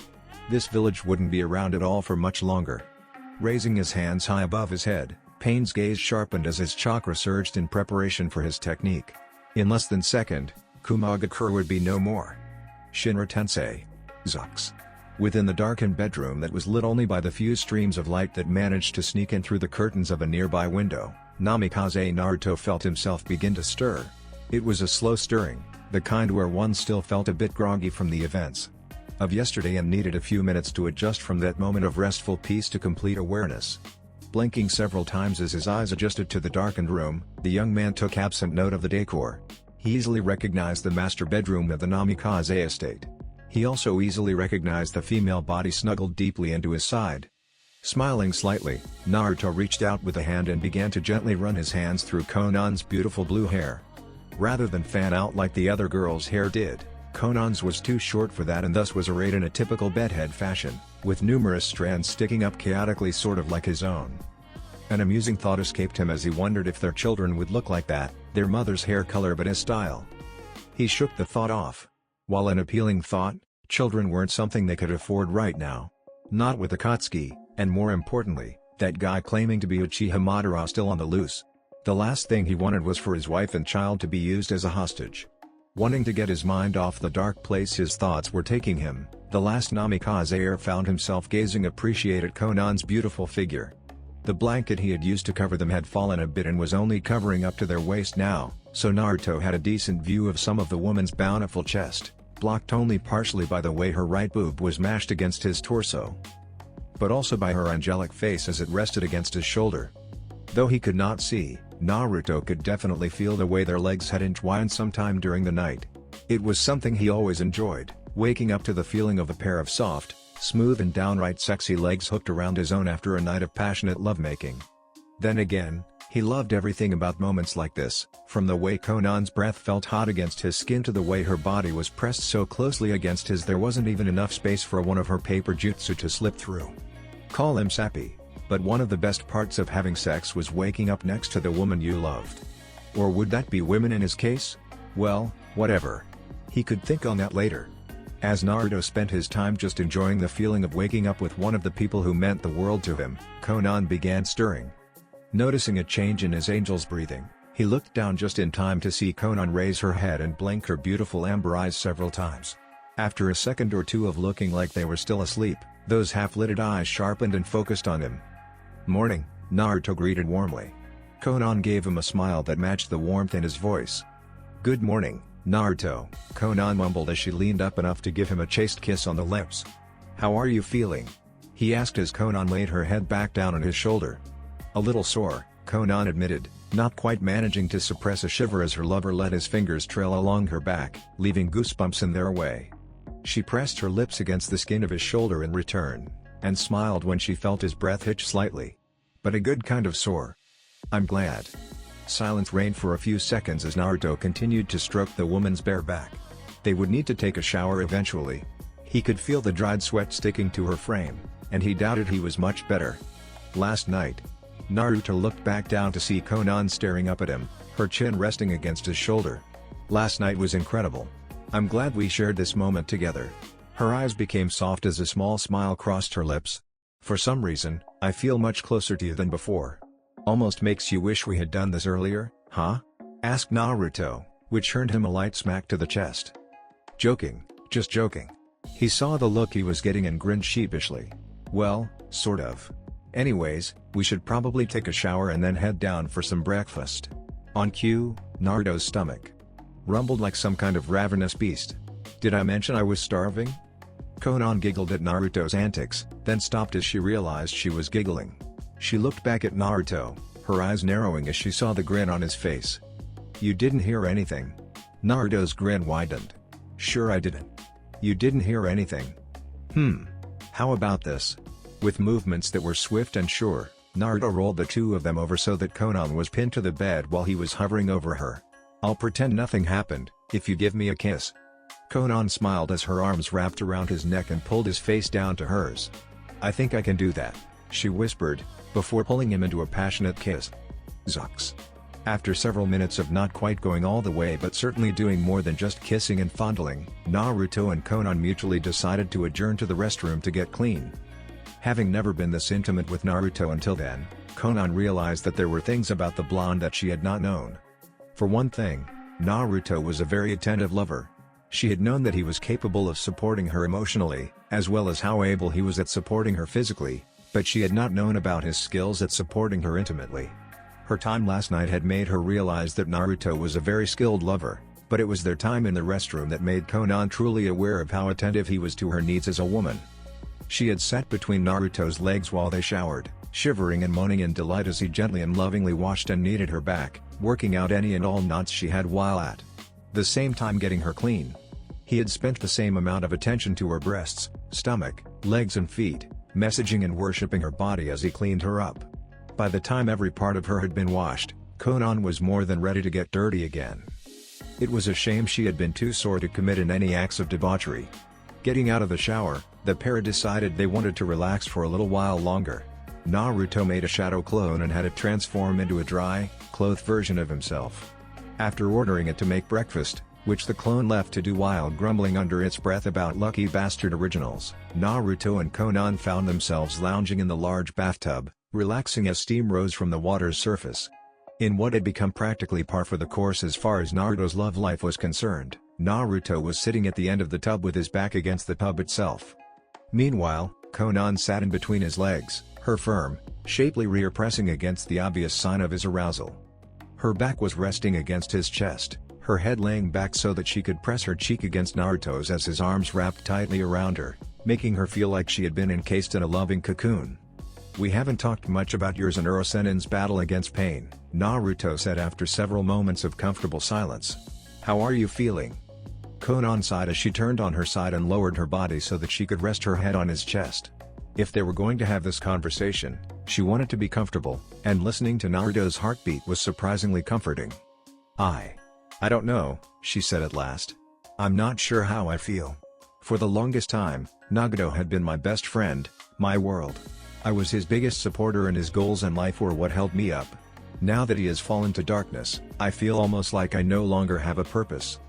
This village wouldn't be around at all for much longer. Raising his hands high above his head, Pain's gaze sharpened as his chakra surged in preparation for his technique. In less than a second, Kumogakure would be no more. Shinra Tensei. Zux. Within the darkened bedroom that was lit only by the few streams of light that managed to sneak in through the curtains of a nearby window, Namikaze Naruto felt himself begin to stir. It was a slow stirring, the kind where one still felt a bit groggy from the events of yesterday and needed a few minutes to adjust from that moment of restful peace to complete awareness. Blinking several times as his eyes adjusted to the darkened room, the young man took absent note of the decor. He easily recognized the master bedroom of the Namikaze estate. He also easily recognized the female body snuggled deeply into his side. Smiling slightly, Naruto reached out with a hand and began to gently run his hands through Konan's beautiful blue hair. Rather than fan out like the other girl's hair did, Konan's was too short for that and thus was arrayed in a typical bedhead fashion, with numerous strands sticking up chaotically sort of like his own. An amusing thought escaped him as he wondered if their children would look like that, their mother's hair color but his style. He shook the thought off. While an appealing thought, children weren't something they could afford right now. Not with Akatsuki, and more importantly, that guy claiming to be Uchiha Madara still on the loose. The last thing he wanted was for his wife and child to be used as a hostage. Wanting to get his mind off the dark place his thoughts were taking him, the last Namikaze found himself gazing appreciated at Konan's beautiful figure. The blanket he had used to cover them had fallen a bit and was only covering up to their waist now, so Naruto had a decent view of some of the woman's bountiful chest, blocked only partially by the way her right boob was mashed against his torso. but also by her angelic face as it rested against his shoulder. Though he could not see, Naruto could definitely feel the way their legs had entwined sometime during the night. It was something he always enjoyed, waking up to the feeling of a pair of soft, smooth and downright sexy legs hooked around his own after a night of passionate lovemaking. Then again, he loved everything about moments like this, from the way Konan's breath felt hot against his skin to the way her body was pressed so closely against his there wasn't even enough space for one of her paper jutsu to slip through. Call him sappy, but one of the best parts of having sex was waking up next to the woman you loved. Or would that be women in his case? Well, whatever. He could think on that later. As Naruto spent his time just enjoying the feeling of waking up with one of the people who meant the world to him, Konan began stirring. Noticing a change in his angel's breathing, he looked down just in time to see Konan raise her head and blink her beautiful amber eyes several times. After a second or two of looking like they were still asleep, those half-lidded eyes sharpened and focused on him. "Morning," Naruto greeted warmly. Konan gave him a smile that matched the warmth in his voice. "Good morning, Naruto," Konan mumbled as she leaned up enough to give him a chaste kiss on the lips. "How are you feeling?" he asked as Konan laid her head back down on his shoulder. "A little sore," Konan admitted, not quite managing to suppress a shiver as her lover let his fingers trail along her back, leaving goosebumps in their way. She pressed her lips against the skin of his shoulder in return, and smiled when she felt his breath hitch slightly. "But a good kind of sore. I'm glad." Silence reigned for a few seconds as Naruto continued to stroke the woman's bare back. They would need to take a shower eventually. He could feel the dried sweat sticking to her frame, and he doubted he was much better. Last night. Naruto looked back down to see Konan staring up at him, her chin resting against his shoulder. "Last night was incredible. I'm glad we shared this moment together." Her eyes became soft as a small smile crossed her lips. "For some reason, I feel much closer to you than before. Almost makes you wish we had done this earlier, huh?" asked Naruto, which earned him a light smack to the chest. "Joking, just joking." He saw the look he was getting and grinned sheepishly. "Well, sort of. Anyways, we should probably take a shower and then head down for some breakfast." On cue, Naruto's stomach rumbled like some kind of ravenous beast. "Did I mention I was starving?" Konan giggled at Naruto's antics, then stopped as she realized she was giggling. She looked back at Naruto, her eyes narrowing as she saw the grin on his face. "You didn't hear anything?" Naruto's grin widened. "Sure I didn't. You didn't hear anything? How about this?" With movements that were swift and sure, Naruto rolled the two of them over so that Konan was pinned to the bed while he was hovering over her. "I'll pretend nothing happened, if you give me a kiss." Konan smiled as her arms wrapped around his neck and pulled his face down to hers. "I think I can do that," she whispered, before pulling him into a passionate kiss. Zucks. After several minutes of not quite going all the way but certainly doing more than just kissing and fondling, Naruto and Konan mutually decided to adjourn to the restroom to get clean. Having never been this intimate with Naruto until then, Konan realized that there were things about the blonde that she had not known. For one thing, Naruto was a very attentive lover. She had known that he was capable of supporting her emotionally, as well as how able he was at supporting her physically, but she had not known about his skills at supporting her intimately. Her time last night had made her realize that Naruto was a very skilled lover, but it was their time in the restroom that made Konan truly aware of how attentive he was to her needs as a woman. She had sat between Naruto's legs while they showered, shivering and moaning in delight as he gently and lovingly washed and kneaded her back, working out any and all knots she had while at the same time getting her clean. He had spent the same amount of attention to her breasts, stomach, legs and feet, messaging and worshipping her body as he cleaned her up. By the time every part of her had been washed, Konan was more than ready to get dirty again. It was a shame she had been too sore to commit in any acts of debauchery. Getting out of the shower, the pair decided they wanted to relax for a little while longer. Naruto made a shadow clone and had it transform into a dry, clothed version of himself. After ordering it to make breakfast, which the clone left to do while grumbling under its breath about lucky bastard originals, Naruto and Konan found themselves lounging in the large bathtub, relaxing as steam rose from the water's surface. In what had become practically par for the course as far as Naruto's love life was concerned, Naruto was sitting at the end of the tub with his back against the tub itself. Meanwhile, Konan sat in between his legs, her firm, shapely rear pressing against the obvious sign of his arousal. Her back was resting against his chest, her head laying back so that she could press her cheek against Naruto's as his arms wrapped tightly around her, making her feel like she had been encased in a loving cocoon. "We haven't talked much about yours and Urosenin's battle against pain," Naruto said after several moments of comfortable silence. "How are you feeling?" Konan sighed as she turned on her side and lowered her body so that she could rest her head on his chest. If they were going to have this conversation, she wanted to be comfortable, and listening to Naruto's heartbeat was surprisingly comforting. I don't know," she said at last. "I'm not sure how I feel. For the longest time, Nagato had been my best friend, my world. I was his biggest supporter and his goals in life were what held me up. Now that he has fallen to darkness, I feel almost like I no longer have a purpose."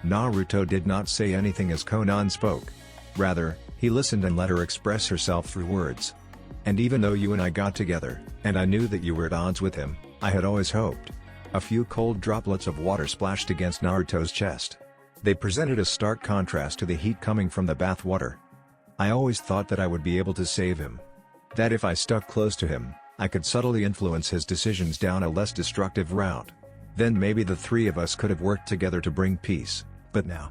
Naruto did not say anything as Konan spoke. Rather, he listened and let her express herself through words. "And even though you and I got together, and I knew that you were at odds with him, I had always hoped." A few cold droplets of water splashed against Naruto's chest. They presented a stark contrast to the heat coming from the bath water. "I always thought that I would be able to save him. That if I stuck close to him, I could subtly influence his decisions down a less destructive route. Then maybe the three of us could have worked together to bring peace, but now."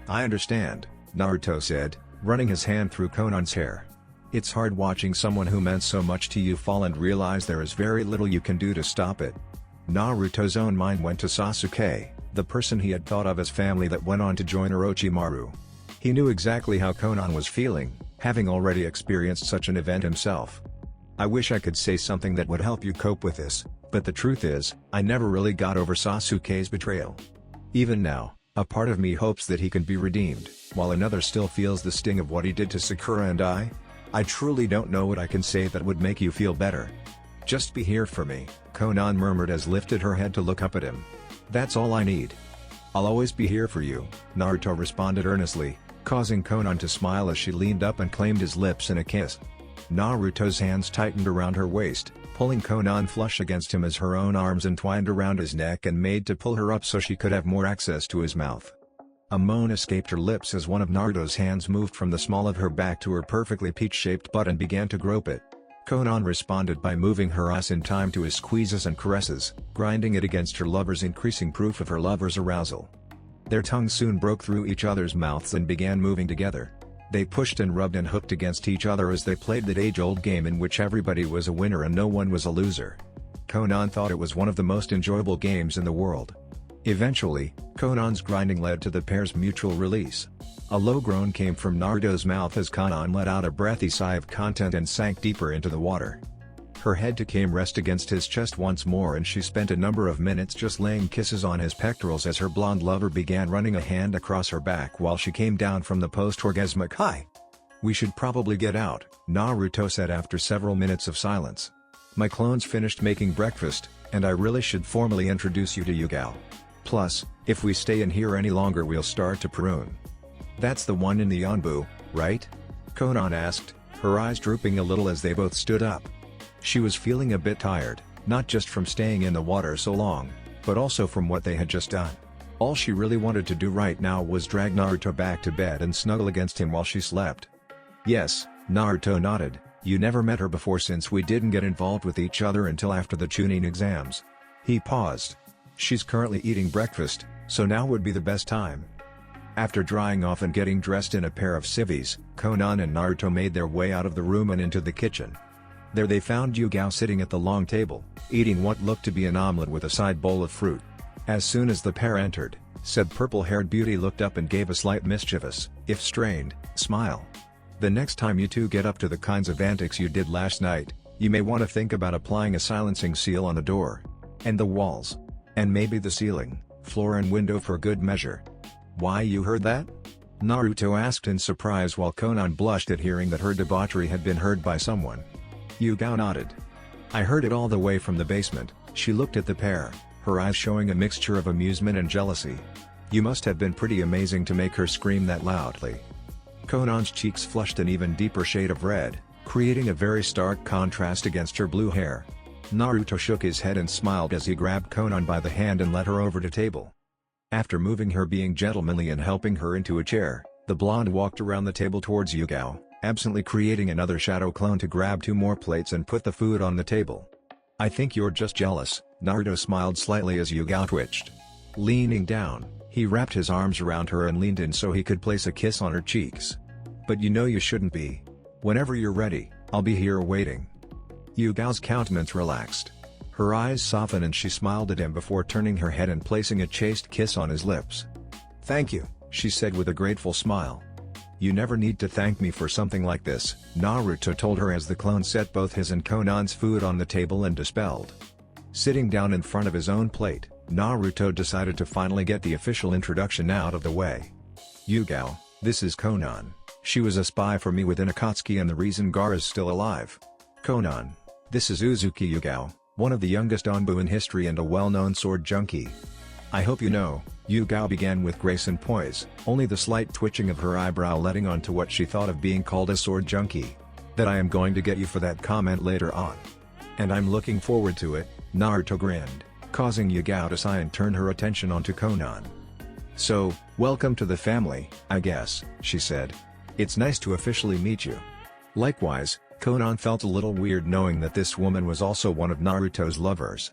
"I understand," Naruto said, running his hand through Konan's hair. "It's hard watching someone who meant so much to you fall and realize there is very little you can do to stop it." Naruto's own mind went to Sasuke, the person he had thought of as family that went on to join Orochimaru. He knew exactly how Konan was feeling, having already experienced such an event himself. "I wish I could say something that would help you cope with this, but the truth is, I never really got over Sasuke's betrayal. Even now, a part of me hopes that he can be redeemed, while another still feels the sting of what he did to Sakura and I truly don't know what I can say that would make you feel better. Just be here for me," Konan murmured as lifted her head to look up at him. "That's all I need." "I'll always be here for you," Naruto responded earnestly, causing Konan to smile as she leaned up and claimed his lips in a kiss. Naruto's hands tightened around her waist, pulling Konan flush against him as her own arms entwined around his neck and made to pull her up so she could have more access to his mouth. A moan escaped her lips as one of Naruto's hands moved from the small of her back to her perfectly peach-shaped butt and began to grope it. Konan responded by moving her ass in time to his squeezes and caresses, grinding it against her lover's, increasing proof of her lover's arousal. Their tongues soon broke through each other's mouths and began moving together. They pushed and rubbed and hooked against each other as they played that age-old game in which everybody was a winner and no one was a loser. Konan thought it was one of the most enjoyable games in the world. Eventually, Konan's grinding led to the pair's mutual release. A low groan came from Naruto's mouth as Konan let out a breathy sigh of content and sank deeper into the water. Her head came rest against his chest once more and she spent a number of minutes just laying kisses on his pectorals as her blonde lover began running a hand across her back while she came down from the post-orgasmic high. "We should probably get out," Naruto said after several minutes of silence. "My clones finished making breakfast, and I really should formally introduce you to Yugao. Plus, if we stay in here any longer we'll start to prune." "That's the one in the Yanbu, right?" Konan asked, her eyes drooping a little as they both stood up. She was feeling a bit tired, not just from staying in the water so long, but also from what they had just done. All she really wanted to do right now was drag Naruto back to bed and snuggle against him while she slept. "Yes," Naruto nodded, "you never met her before since we didn't get involved with each other until after the Chunin exams." He paused. "She's currently eating breakfast, so now would be the best time." After drying off and getting dressed in a pair of civvies, Konan and Naruto made their way out of the room and into the kitchen. There they found Yugao sitting at the long table, eating what looked to be an omelet with a side bowl of fruit. As soon as the pair entered, said purple-haired beauty looked up and gave a slight mischievous, if strained, smile. "The next time you two get up to the kinds of antics you did last night, you may want to think about applying a silencing seal on the door. And the walls. And maybe the ceiling, floor and window for good measure." "Why, you heard that?" Naruto asked in surprise while Konan blushed at hearing that her debauchery had been heard by someone. Yugao nodded. "I heard it all the way from the basement." She looked at the pair, her eyes showing a mixture of amusement and jealousy. "You must have been pretty amazing to make her scream that loudly." Konan's cheeks flushed an even deeper shade of red, creating a very stark contrast against her blue hair. Naruto shook his head and smiled as he grabbed Konan by the hand and led her over to table. After moving her being gentlemanly and helping her into a chair, the blonde walked around the table towards Yugao, absently creating another shadow clone to grab 2 more plates and put the food on the table. "I think you're just jealous," Naruto smiled slightly as Yugao twitched. Leaning down, he wrapped his arms around her and leaned in so he could place a kiss on her cheeks. But you know you shouldn't be. Whenever you're ready, I'll be here waiting." Yugao's countenance relaxed. Her eyes softened and she smiled at him before turning her head and placing a chaste kiss on his lips. "Thank you," she said with a grateful smile. "You never need to thank me for something like this," Naruto told her as the clone set both his and Konan's food on the table and dispelled. Sitting down in front of his own plate, Naruto decided to finally get the official introduction out of the way. "Yugao, this is Konan. She was a spy for me within Akatsuki and the reason Gaara's still alive. Konan, this is Uzumaki Yugao, one of the youngest Anbu in history and a well-known sword junkie. I hope you know," Yugao began with grace and poise, only the slight twitching of her eyebrow letting on to what she thought of being called a sword junkie. "That I am going to get you for that comment later on. And I'm looking forward to it," Naruto grinned, causing Yugao to sigh and turn her attention onto Konan. "So, welcome to the family, I guess," she said. "It's nice to officially meet you." Likewise, Konan felt a little weird knowing that this woman was also one of Naruto's lovers.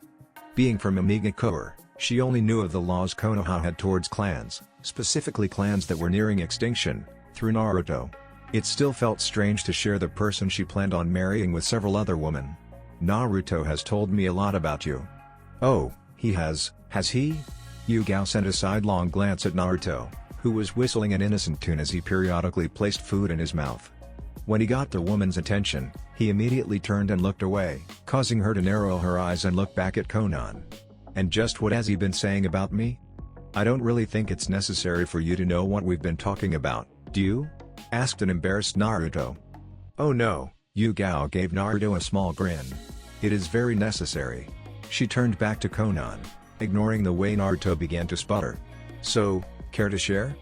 Being from Namikaze, she only knew of the laws Konoha had towards clans, specifically clans that were nearing extinction, through Naruto. It still felt strange to share the person she planned on marrying with several other women. "Naruto has told me a lot about you." "Oh, he has he?" Yugao sent a sidelong glance at Naruto, who was whistling an innocent tune as he periodically placed food in his mouth. When he got the woman's attention, he immediately turned and looked away, causing her to narrow her eyes and look back at Konan. "And just what has he been saying about me? I don't really think it's necessary for you to know what we've been talking about, do you?" asked an embarrassed Naruto. "Oh no," Yugao gave Naruto a small grin. "It is very necessary." She turned back to Konan, ignoring the way Naruto began to sputter. "So, care to share?"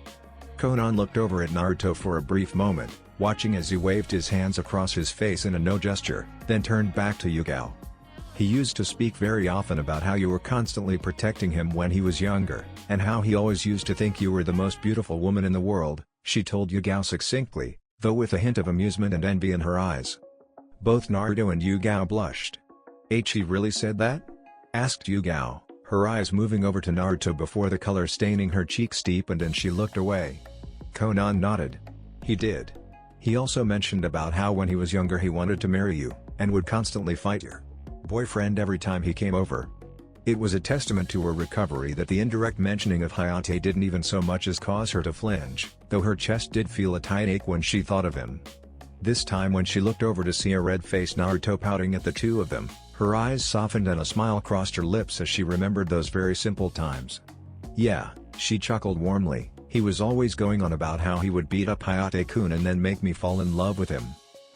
Konan looked over at Naruto for a brief moment, watching as he waved his hands across his face in a no gesture, then turned back to Yugao. "He used to speak very often about how you were constantly protecting him when he was younger, and how he always used to think you were the most beautiful woman in the world," she told Yugao succinctly, though with a hint of amusement and envy in her eyes. Both Naruto and Yugao blushed. "He really said that?" asked Yugao, her eyes moving over to Naruto before the color staining her cheeks deepened and she looked away. Konan nodded. "He did. He also mentioned about how when he was younger he wanted to marry you, and would constantly fight your boyfriend every time he came over." It was a testament to her recovery that the indirect mentioning of Hayate didn't even so much as cause her to flinch, though her chest did feel a tight ache when she thought of him. This time when she looked over to see a red-faced Naruto pouting at the two of them, her eyes softened and a smile crossed her lips as she remembered those very simple times. "Yeah," she chuckled warmly, "he was always going on about how he would beat up Hayate-kun and then make me fall in love with him.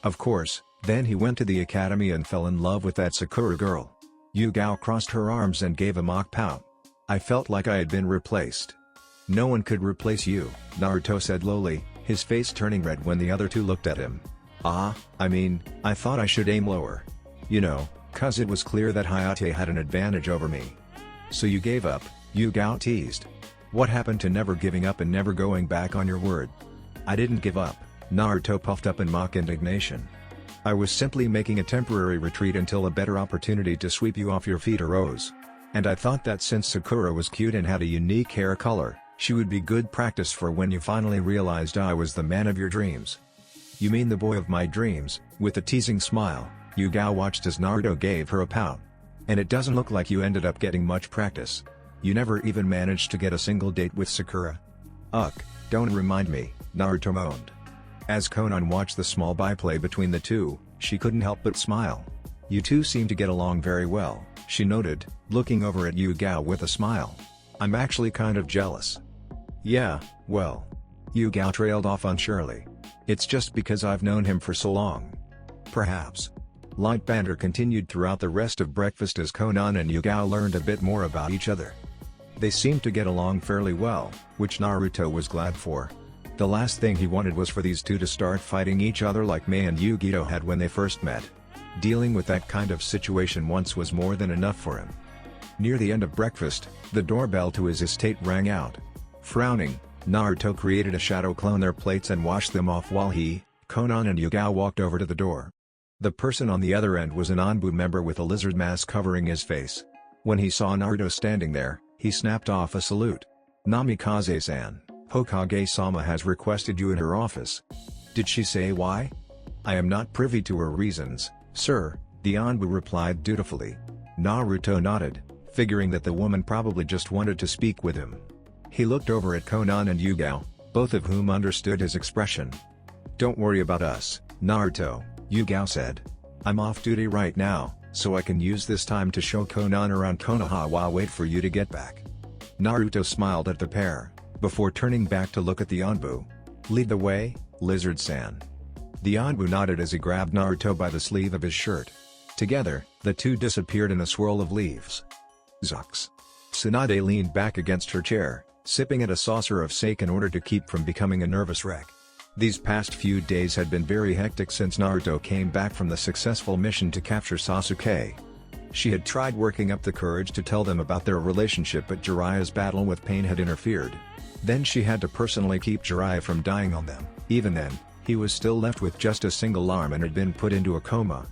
Of course, then he went to the academy and fell in love with that Sakura girl." Yugao crossed her arms and gave a mock pout. "I felt like I had been replaced." "No one could replace you," Naruto said lowly, his face turning red when the other two looked at him. I thought I should aim lower. You know, 'cause it was clear that Hayate had an advantage over me." "So you gave up," Yugao teased. "What happened to never giving up and never going back on your word?" "I didn't give up," Naruto puffed up in mock indignation. "I was simply making a temporary retreat until a better opportunity to sweep you off your feet arose. And I thought that since Sakura was cute and had a unique hair color, she would be good practice for when you finally realized I was the man of your dreams." "You mean the boy of my dreams?" With a teasing smile, Yugao watched as Naruto gave her a pout. "And it doesn't look like you ended up getting much practice. You never even managed to get a single date with Sakura." "Ugh, don't remind me," Naruto moaned. As Konan watched the small byplay between the two, she couldn't help but smile. "You two seem to get along very well," she noted, looking over at Yugao with a smile. "I'm actually kind of jealous." "Yeah, well," Yugao trailed off unsurely. "It's just because I've known him for so long." Perhaps. Light banter continued throughout the rest of breakfast as Konan and Yugao learned a bit more about each other. They seemed to get along fairly well, which Naruto was glad for. The last thing he wanted was for these two to start fighting each other like Mei and Yugito had when they first met. Dealing with that kind of situation once was more than enough for him. Near the end of breakfast, the doorbell to his estate rang out. Frowning, Naruto created a shadow clone their plates and washed them off while he, Konan and Yugao walked over to the door. The person on the other end was an Anbu member with a lizard mask covering his face. When he saw Naruto standing there, he snapped off a salute. "Namikaze-san, Hokage-sama has requested you in her office." Did she say why? I am not privy to her reasons, sir, the Anbu replied dutifully. Naruto nodded, figuring that the woman probably just wanted to speak with him. He looked over at Konan and Yugao, both of whom understood his expression. Don't worry about us, Naruto, Yugao said. I'm off duty right now, so I can use this time to show Konan around Konoha while wait for you to get back. Naruto smiled at the pair, before turning back to look at the Anbu. Lead the way, Lizard-san. The Anbu nodded as he grabbed Naruto by the sleeve of his shirt. Together, the two disappeared in a swirl of leaves. Zux. Tsunade leaned back against her chair, sipping at a saucer of sake in order to keep from becoming a nervous wreck. These past few days had been very hectic since Naruto came back from the successful mission to capture Sasuke. She had tried working up the courage to tell them about their relationship, but Jiraiya's battle with pain had interfered. Then she had to personally keep Jiraiya from dying on them. Even then, he was still left with just a single arm and had been put into a coma.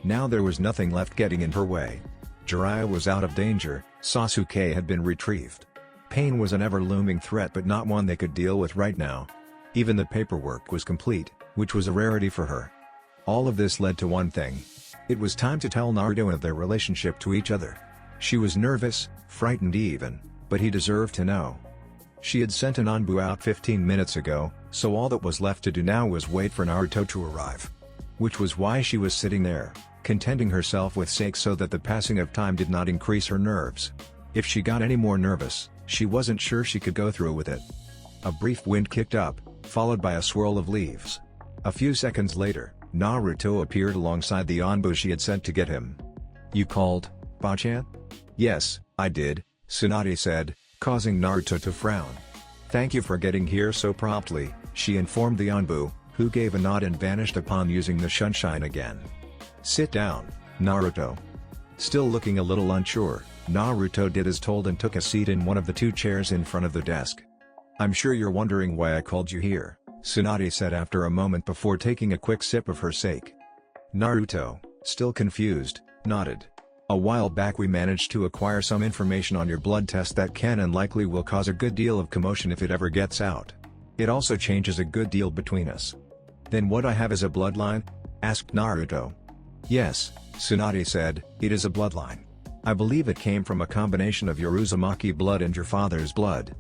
Now there was nothing left getting in her way. Jiraiya was out of danger, Sasuke had been retrieved. Pain was an ever-looming threat, but not one they could deal with right now. Even the paperwork was complete, which was a rarity for her. All of this led to one thing. It was time to tell Naruto of their relationship to each other. She was nervous, frightened even, but he deserved to know. She had sent an Anbu out 15 minutes ago, so all that was left to do now was wait for Naruto to arrive. Which was why she was sitting there, contenting herself with sake so that the passing of time did not increase her nerves. If she got any more nervous, she wasn't sure she could go through with it. A brief wind kicked up, followed by a swirl of leaves. A few seconds later, Naruto appeared alongside the Anbu she had sent to get him. You called, Bachan? Yes, I did, Tsunade said, causing Naruto to frown. Thank you for getting here so promptly, she informed the Anbu, who gave a nod and vanished upon using the sunshine again. Sit down, Naruto. Still looking a little unsure, Naruto did as told and took a seat in one of the two chairs in front of the desk. I'm sure you're wondering why I called you here, Tsunade said after a moment before taking a quick sip of her sake. Naruto, still confused, nodded. A while back we managed to acquire some information on your blood test that can and likely will cause a good deal of commotion if it ever gets out. It also changes a good deal between us. Then what I have is a bloodline? Asked Naruto. Yes, Tsunade said, it is a bloodline. I believe it came from a combination of your Uzumaki blood and your father's blood.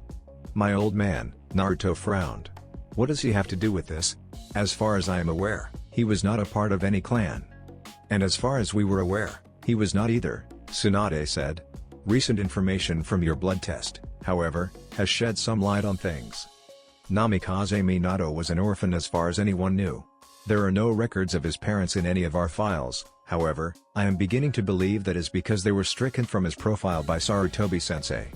My old man, Naruto frowned. What does he have to do with this? As far as I am aware, he was not a part of any clan. And as far as we were aware, he was not either, Tsunade said. Recent information from your blood test, however, has shed some light on things. Namikaze Minato was an orphan as far as anyone knew. There are no records of his parents in any of our files, however, I am beginning to believe that is because they were stricken from his profile by Sarutobi-sensei.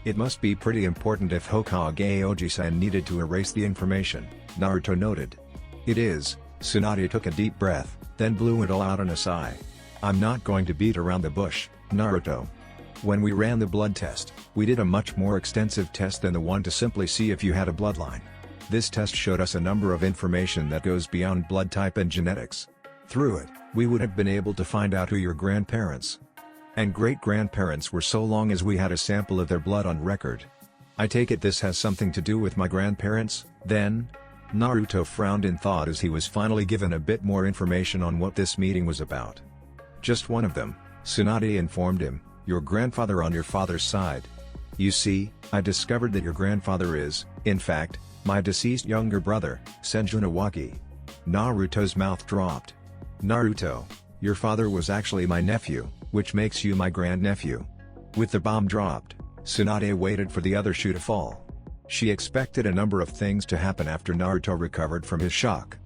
It must be pretty important if Hokage Oji-san needed to erase the information, Naruto noted. It is, Tsunade took a deep breath, then blew it all out in a sigh. I'm not going to beat around the bush, Naruto. When we ran the blood test, we did a much more extensive test than the one to simply see if you had a bloodline. This test showed us a number of information that goes beyond blood type and genetics. Through it, we would have been able to find out who your grandparents and great-grandparents were so long as we had a sample of their blood on record. I take it this has something to do with my grandparents, then? Naruto frowned in thought as he was finally given a bit more information on what this meeting was about. Just one of them, Tsunade informed him, your grandfather on your father's side. You see, I discovered that your grandfather is, in fact, my deceased younger brother, Senju Nawaki. Naruto's mouth dropped. Naruto, your father was actually my nephew, which makes you my grandnephew. With the bomb dropped, Tsunade waited for the other shoe to fall. She expected a number of things to happen after Naruto recovered from his shock.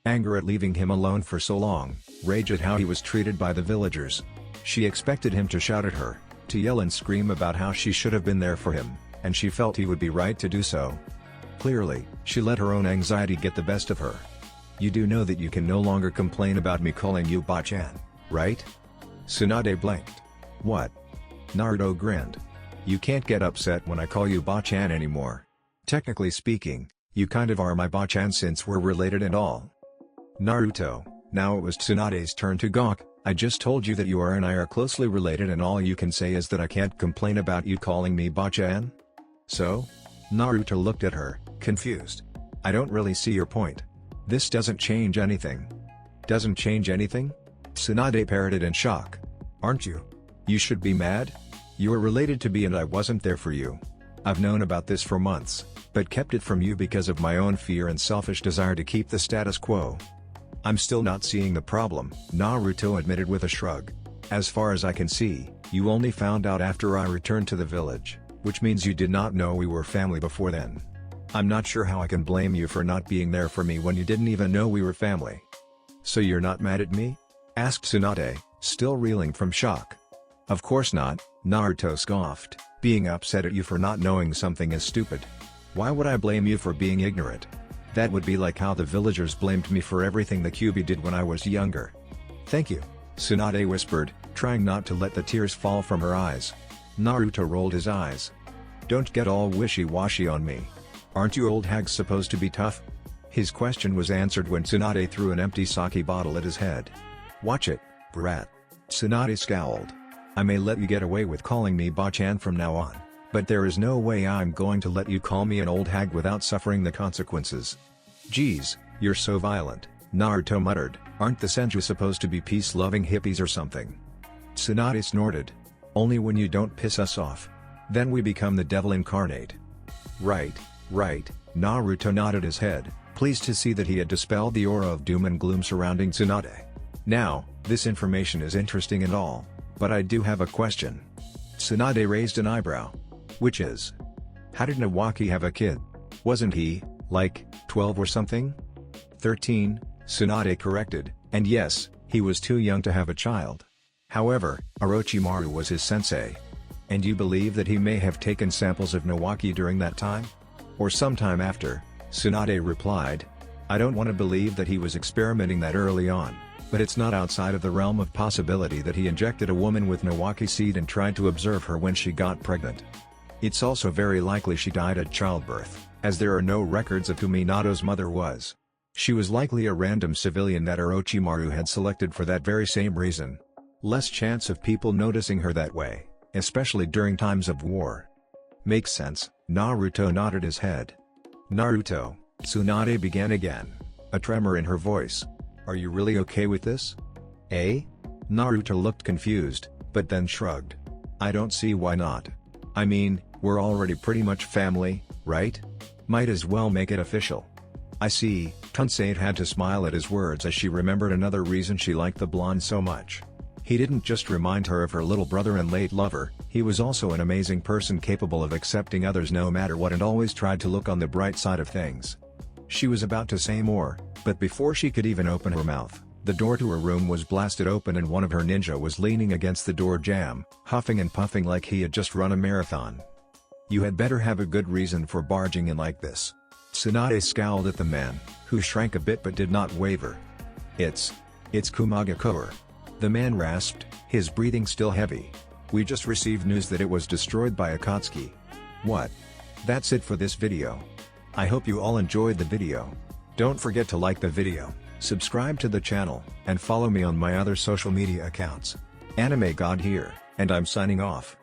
Anger at leaving him alone for so long, rage at how he was treated by the villagers. She expected him to shout at her, to yell and scream about how she should have been there for him, and she felt he would be right to do so. Clearly, she let her own anxiety get the best of her. You do know that you can no longer complain about me calling you Bachan, right? Tsunade blinked. What? Naruto grinned. You can't get upset when I call you Bachan anymore. Technically speaking, you kind of are my Bachan since we're related and all. Naruto, now it was Tsunade's turn to gawk. I just told you that you and I are closely related and all you can say is that I can't complain about you calling me Bachan? So? Naruto looked at her, confused. I don't really see your point. This doesn't change anything. Doesn't change anything? Tsunade parroted in shock. Aren't you? You should be mad? You are related to me and I wasn't there for you. I've known about this for months, but kept it from you because of my own fear and selfish desire to keep the status quo. I'm still not seeing the problem, Naruto admitted with a shrug. As far as I can see, you only found out after I returned to the village, which means you did not know we were family before then. I'm not sure how I can blame you for not being there for me when you didn't even know we were family. So you're not mad at me? Asked Tsunade, still reeling from shock. Of course not, Naruto scoffed, being upset at you for not knowing something is stupid. Why would I blame you for being ignorant? That would be like how the villagers blamed me for everything the Kyuubi did when I was younger. Thank you, Tsunade whispered, trying not to let the tears fall from her eyes. Naruto rolled his eyes. Don't get all wishy-washy on me. Aren't you old hags supposed to be tough? His question was answered when Tsunade threw an empty sake bottle at his head. Watch it, brat. Tsunade scowled. I may let you get away with calling me Bachan from now on, but there is no way I'm going to let you call me an old hag without suffering the consequences. Geez, you're so violent, Naruto muttered. Aren't the Senju supposed to be peace-loving hippies or something? Tsunade snorted. Only when you don't piss us off. Then we become the devil incarnate. Right, Naruto nodded his head, pleased to see that he had dispelled the aura of doom and gloom surrounding Tsunade. Now, this information is interesting and all, but I do have a question. Tsunade raised an eyebrow. Which is? How did Nawaki have a kid? Wasn't he, like, 12 or something? 13, Tsunade corrected, and yes, he was too young to have a child. However, Orochimaru was his sensei. And you believe that he may have taken samples of Nawaki during that time? Or sometime after, Tsunade replied. I don't want to believe that he was experimenting that early on, but it's not outside of the realm of possibility that he injected a woman with Nawaki seed and tried to observe her when she got pregnant. It's also very likely she died at childbirth, as there are no records of who Minato's mother was. She was likely a random civilian that Orochimaru had selected for that very same reason. Less chance of people noticing her that way, especially during times of war. Makes sense, Naruto nodded his head. Naruto, Tsunade began again, a tremor in her voice. Are you really okay with this? Eh? Naruto looked confused, but then shrugged. I don't see why not. I mean, we're already pretty much family, right? Might as well make it official. I see, Tensei had to smile at his words as she remembered another reason she liked the blonde so much. He didn't just remind her of her little brother and late lover, he was also an amazing person capable of accepting others no matter what and always tried to look on the bright side of things. She was about to say more, but before she could even open her mouth, the door to her room was blasted open and one of her ninja was leaning against the door jamb, huffing and puffing like he had just run a marathon. You had better have a good reason for barging in like this. Tsunade scowled at the man, who shrank a bit but did not waver. It's Kumogakure. The man rasped, his breathing still heavy. We just received news that it was destroyed by Akatsuki. What? That's it for this video. I hope you all enjoyed the video. Don't forget to like the video, subscribe to the channel, and follow me on my other social media accounts. Anime God here, and I'm signing off.